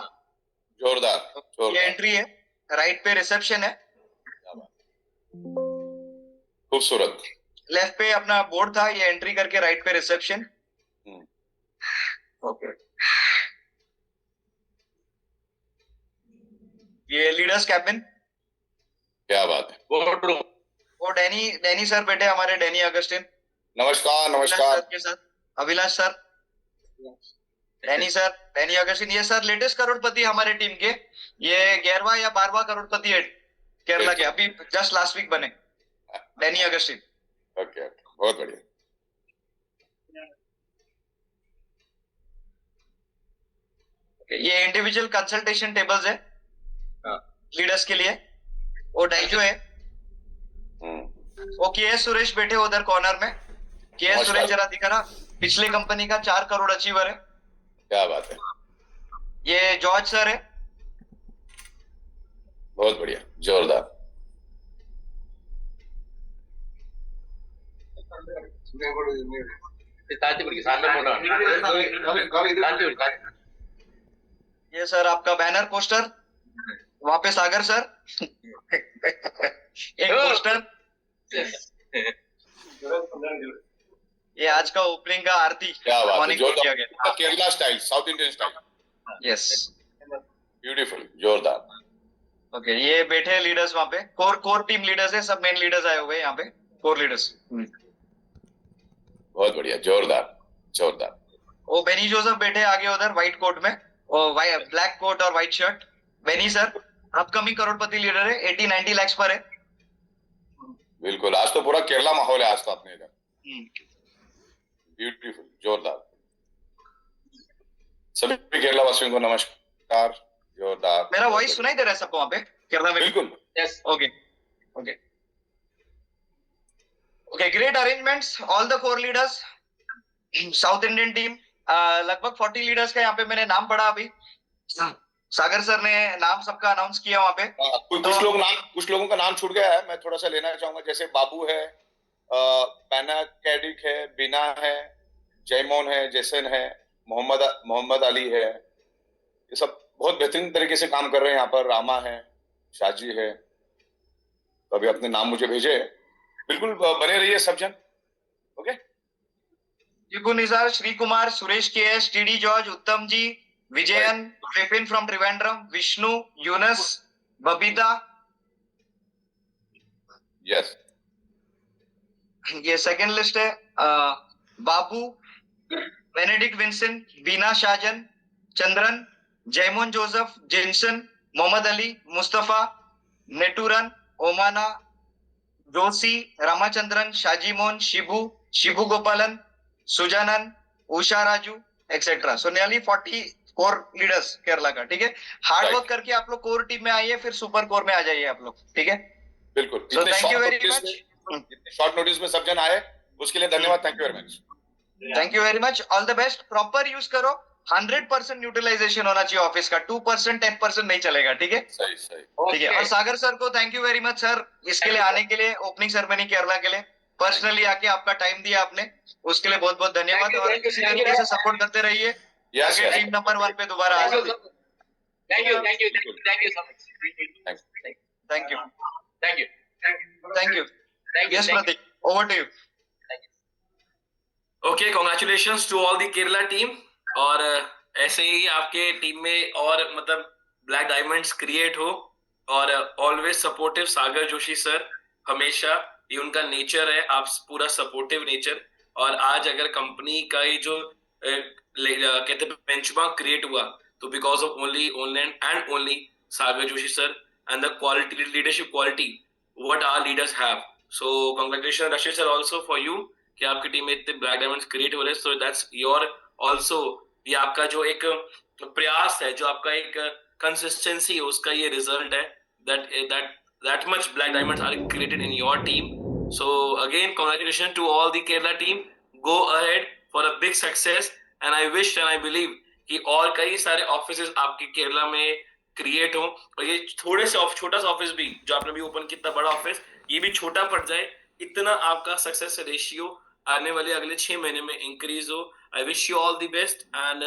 जोरदार ये जोरदार, एंट्री है, राइट पे रिसेप्शन है, खूबसूरत। लेफ्ट पे अपना बोर्ड था, ये एंट्री करके राइट पे रिसेप्शन। हम्म। ओके, ये लीडर्स कैबिन, क्या बात है। बोर्ड रूम वो डैनी सर बैठे हमारे, डैनी अगस्टिन, नमस्कार अभिलाष नमस्कार। सर के साथ, अभिलाष सर, डैनी अगस्टिन, ये सर लेटेस्ट करोड़पति हमारे टीम के, ये 11वां या 12वां करोड़पति है केरला के, अभी जस्ट लास्ट वीक बने, डैनी अगस्टिन। ओके ओके, बहुत बढ़िया। ये इंडिविजुअल कंसल्टेशन टेबल्स है लीडर्स के लिए, वो डाइजो है, वो के एस सुरेश बैठे उधर कॉर्नर में, के एस सुरेश जरा दिखा ना, पिछले कंपनी का 4 करोड़ अचीवर है। क्या बात है, ये जॉर्ज सर है, बहुत बढ़िया, जोरदार। तांतीपुर सामने फोटो ये सर आपका बैनर पोस्टर, वहां पे सागर सर एक पोस्टर, ये आज का ओपनिंग का आरती क्या बात है, मॉर्निंग को किया गया। जोरदार। Kerala style, south Indian style, yes beautiful, जोरदार। ओके, ये बैठे लीडर्स वहां पे, कोर टीम लीडर्स है, सब मेन लीडर्स आए हुए हैं यहाँ पे, कोर लीडर्स। बहुत बढ़िया, जोरदार जोरदार। वो बेनी जोसेफ बैठे आगे उधर व्हाइट कोट में, और ब्लैक कोट और white shirt. Benny sir upcoming crorepati leader है, 80-90 लाख पर है। बिल्कुल, आज तो पूरा केरला माहौल है आज तो अपने इधर, ब्यूटीफुल, जोरदार। सभी केरला वासियों को नमस्कार, जोरदार। मेरा वॉइस सुनाई दे रहा है सबको वहां पे केरला में? बिल्कुल। Yes okay okay okay, great arrangements, all the core leaders, south Indian team, लगभग 40 लीडर्स का यहाँ पे मैंने नाम पढ़ा अभी, सागर सर ने नाम सबका अनाउंस किया वहां पे। कुछ लोगों का नाम छूट गया है, मैं थोड़ा सा लेना चाहूंगा, जैसे बाबू है, पैना कैडिक है, बीना है, जयमोन है, जैसन है, मोहम्मद अली है, ये सब बहुत बेहतरीन तरीके से काम कर रहे हैं यहाँ पर। रामा है, शाजी है, तो अभी अपने नाम मुझे भेजे, बिल्कुल बने रहिए सब जन। Okay, Tipu Nisar, Shri Kumar, Suresh K S, TD George, Uttam ji, Vijayan, Vipin from Trivandrum, Vishnu, Yunus, Babita, yes, ये सेकंड लिस्ट है, Babu, Benedict Vincent, Beena Shahjahan, Chandran, Jaimon Joseph, Jinson, Mohammed Ali, Mustafa, Nettooran, Omana, Joshi, Ramachandran, Shajimon, Shibu Gopalan, Sujanan, Usha Raju, etcetera. So nearly 40 core leaders Kerala का, ठीक है। हार्ड वर्क करके आप लोग कोर टीम में आइए, फिर सुपर कोर में आ जाइए आप लोग, ठीक है। बिल्कुल। So thank you very much, short notice में सब जन आए, उसके लिए धन्यवाद, thank you very much. Thank you very much, all the best, proper use करो, 100% यूटिलाइजेशन होना चाहिए ऑफिस का, 2% 10% नहीं चलेगा, ठीक है। सही सही, ठीक है। और सागर सर को thank you very much sir, इसके लिए आने के लिए, ओपनिंग सेरेमनी केरला के लिए पर्सनली आके आपका टाइम दिया आपने, उसके लिए बहुत बहुत धन्यवाद। और इसी तरीके से सपोर्ट करते रहिए, यस आगे टीम नंबर 1 पे दोबारा आ जाए। Thank you so much, thank you thank you thank you. Yes Prateek, over to you. Okay, congratulations to all the Kerala team. और ऐसे ही आपके टीम में और मतलब ब्लैक डायमंड्स क्रिएट हो, और ऑलवेज सपोर्टिव सागर जोशी सर, हमेशा ये उनका नेचर है, आप पूरा सपोर्टिव नेचर। और आज अगर कंपनी का ये जो कहते हैं बेंचमार्क क्रिएट हुआ, तो because of only and only Sagar Joshi sir and the quality, leadership quality what our leaders have. So congratulation Rasheed sir also for you, कि आपकी टीम में इतने ब्लैक डायमंड्स क्रिएट हो रहे हैं, सो दैट्स योर आल्सो, ये आपका जो एक प्रयास है, जो आपका एक कंसिस्टेंसी है, उसका ये रिजल्ट है, that much black diamonds are created in your team. So again, congratulations to all the Kerala team. Go ahead for a big success, and I wish and I believe कि और कई सारे offices आपके केरला में create हो, और ये थोड़े से छोटा सा ऑफिस भी जो आपने भी ओपन किया, इतना बड़ा ऑफिस, ये भी छोटा पड़ जाए, इतना आपका सक्सेस रेशियो आने वाले अगले 6 महीने में इंक्रीज हो. I wish you all the best and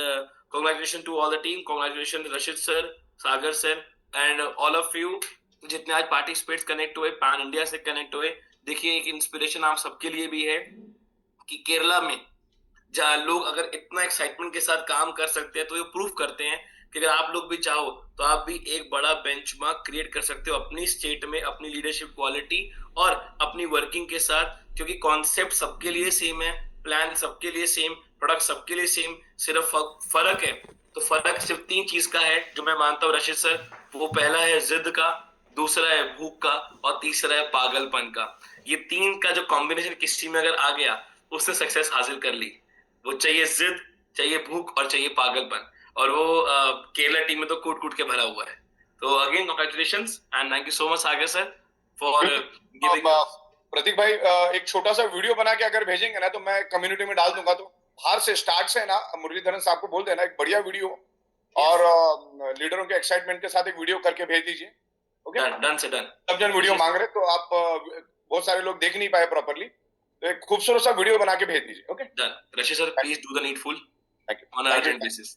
congratulation to all the team. Congratulation Rasheed sir, Sagar sir and all of you जितने आज पार्टिसिपेट्स कनेक्ट हुए, पैन इंडिया से कनेक्ट हुए. देखिए, एक इंस्पिरेशन आप सबके लिए भी है कि केरला में जहाँ लोग अगर इतना एक्साइटमेंट के साथ काम कर सकते हैं, तो ये प्रूफ करते हैं कि अगर आप लोग भी चाहो तो आप भी एक बड़ा बेंचमार्क क्रिएट कर सकते हो अपनी स्टेट में, अपनी लीडरशिप क्वालिटी और अपनी वर्किंग के साथ, क्योंकि कॉन्सेप्ट सबके लिए सेम है, प्लान सबके लिए सेम, प्रोडक्ट सबके लिए सेम, सिर्फ फर्क है. तो फर्क सिर्फ 3 चीज का है जो मैं मानता हूँ रशीद सर. वो पहला है जिद का, दूसरा है भूख का, और तीसरा है पागलपन का. ये 3 का जो कॉम्बिनेशन किसी में अगर आ गया, उसने सक्सेस हासिल कर ली. वो चाहिए जिद, चाहिए भूख और चाहिए पागलपन, और वो केरला टीम में तो कूट कूट के भरा हुआ है. तो again congratulations and thank you so much Sagar sir for giving. Prateek भाई, एक छोटा सा वीडियो बना के अगर भेजेंगे ना, तो मैं कम्युनिटी में डाल दूंगा. तो बाहर से स्टार्ट से ना मुरलीधरन साहब को बोल देना एक बढ़िया वीडियो, और लीडरों के एक्साइटमेंट के साथ एक वीडियो करके भेज दीजिए. ओके, डन से डन. सब जन वीडियो मांग रहे, तो आप बहुत सारे लोग देख नहीं पाए प्रॉपर्ली, तो एक खूबसूरत सा वीडियो बना के भेज दीजिए. Okay done. Rasheed sir, please do the needful thank you on a urgent basis.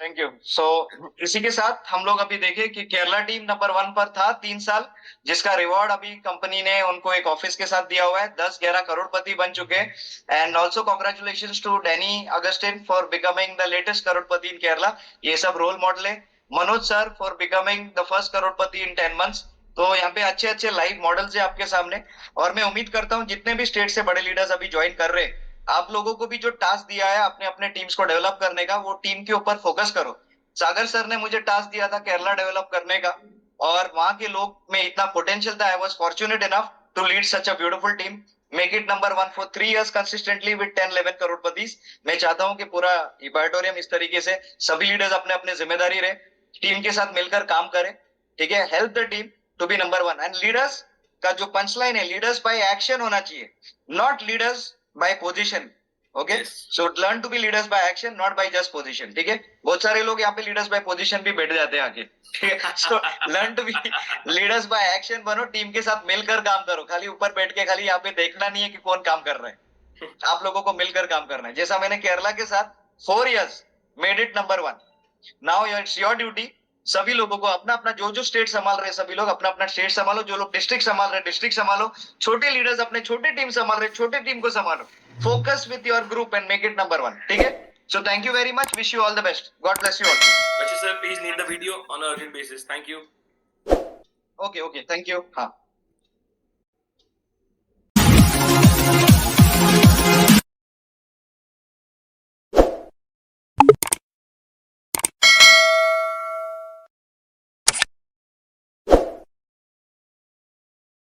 Thank you. So इसी के साथ हम लोग अभी देखें कि केरला टीम नंबर 1 पर था 3 साल, जिसका रिवॉर्ड अभी कंपनी ने उनको एक ऑफिस के साथ दिया हुआ है. 10-11 करोड़पति बन चुके हैं. And also congratulations to Danny Augustine for becoming the latest crorepati in Kerala. ये सब रोल मॉडल है. Manoj sir for becoming the first crorepati in 10 months. तो यहाँ पे अच्छे अच्छे लाइव मॉडल्स है आपके सामने, और मैं उम्मीद करता हूँ जितने भी स्टेट से बड़े लीडर्स अभी ज्वाइन कर रहे हैं, आप लोगों को भी जो टास्क दिया है अपने अपने टीम्स को डेवलप करने का, वो टीम के ऊपर फोकस करो. सागर सर ने मुझे टास्क दिया था केरला डेवलप करने का, और वहां के लोग में इतना पोटेंशियल था. I was fortunate enough to lead such a beautiful team, make it number 1 for 3 years consistently with 10-11 crorepatis. मैं चाहता हूं कि पूरा इबाटोरियम इस तरीके से सभी लीडर्स अपने अपने जिम्मेदारी रहे, टीम के साथ मिलकर काम करें. ठीक है, help the team to be number 1. And leaders का जो पंचलाइन है, लीडर्स बाय एक्शन होना चाहिए, not leaders by position. Okay, so learn to be leaders by action, not by just position. ठीक है, बहुत सारे लोग यहाँ पे लीडर्स बाय पोजीशन भी बैठ जाते हैं आगे. ठीक है, so learn to be leaders by action बनो, टीम के साथ मिलकर काम करो. खाली ऊपर बैठ के खाली यहाँ पे देखना नहीं है कि कौन काम कर रहा है, आप लोगों को मिलकर काम करना है. जैसा मैंने केरला के साथ 4 years made it number 1. Now it's your duty. सभी लोगों को अपना अपना जो स्टेट संभाल रहे, सभी लोग अपना अपना स्टेट संभालो. जो लोग डिस्ट्रिक्ट संभाल रहे, डिस्ट्रिक्ट संभालो. छोटे लीडर्स अपने छोटे टीम संभाल रहे, छोटे टीम को संभालो. Focus with your group and make it number 1. ठीक है, so thank you very much, wish you all the best, God bless you all. Rashid sir, please need the video on a urgent basis. Thank you. Okay, thank you. हाँ.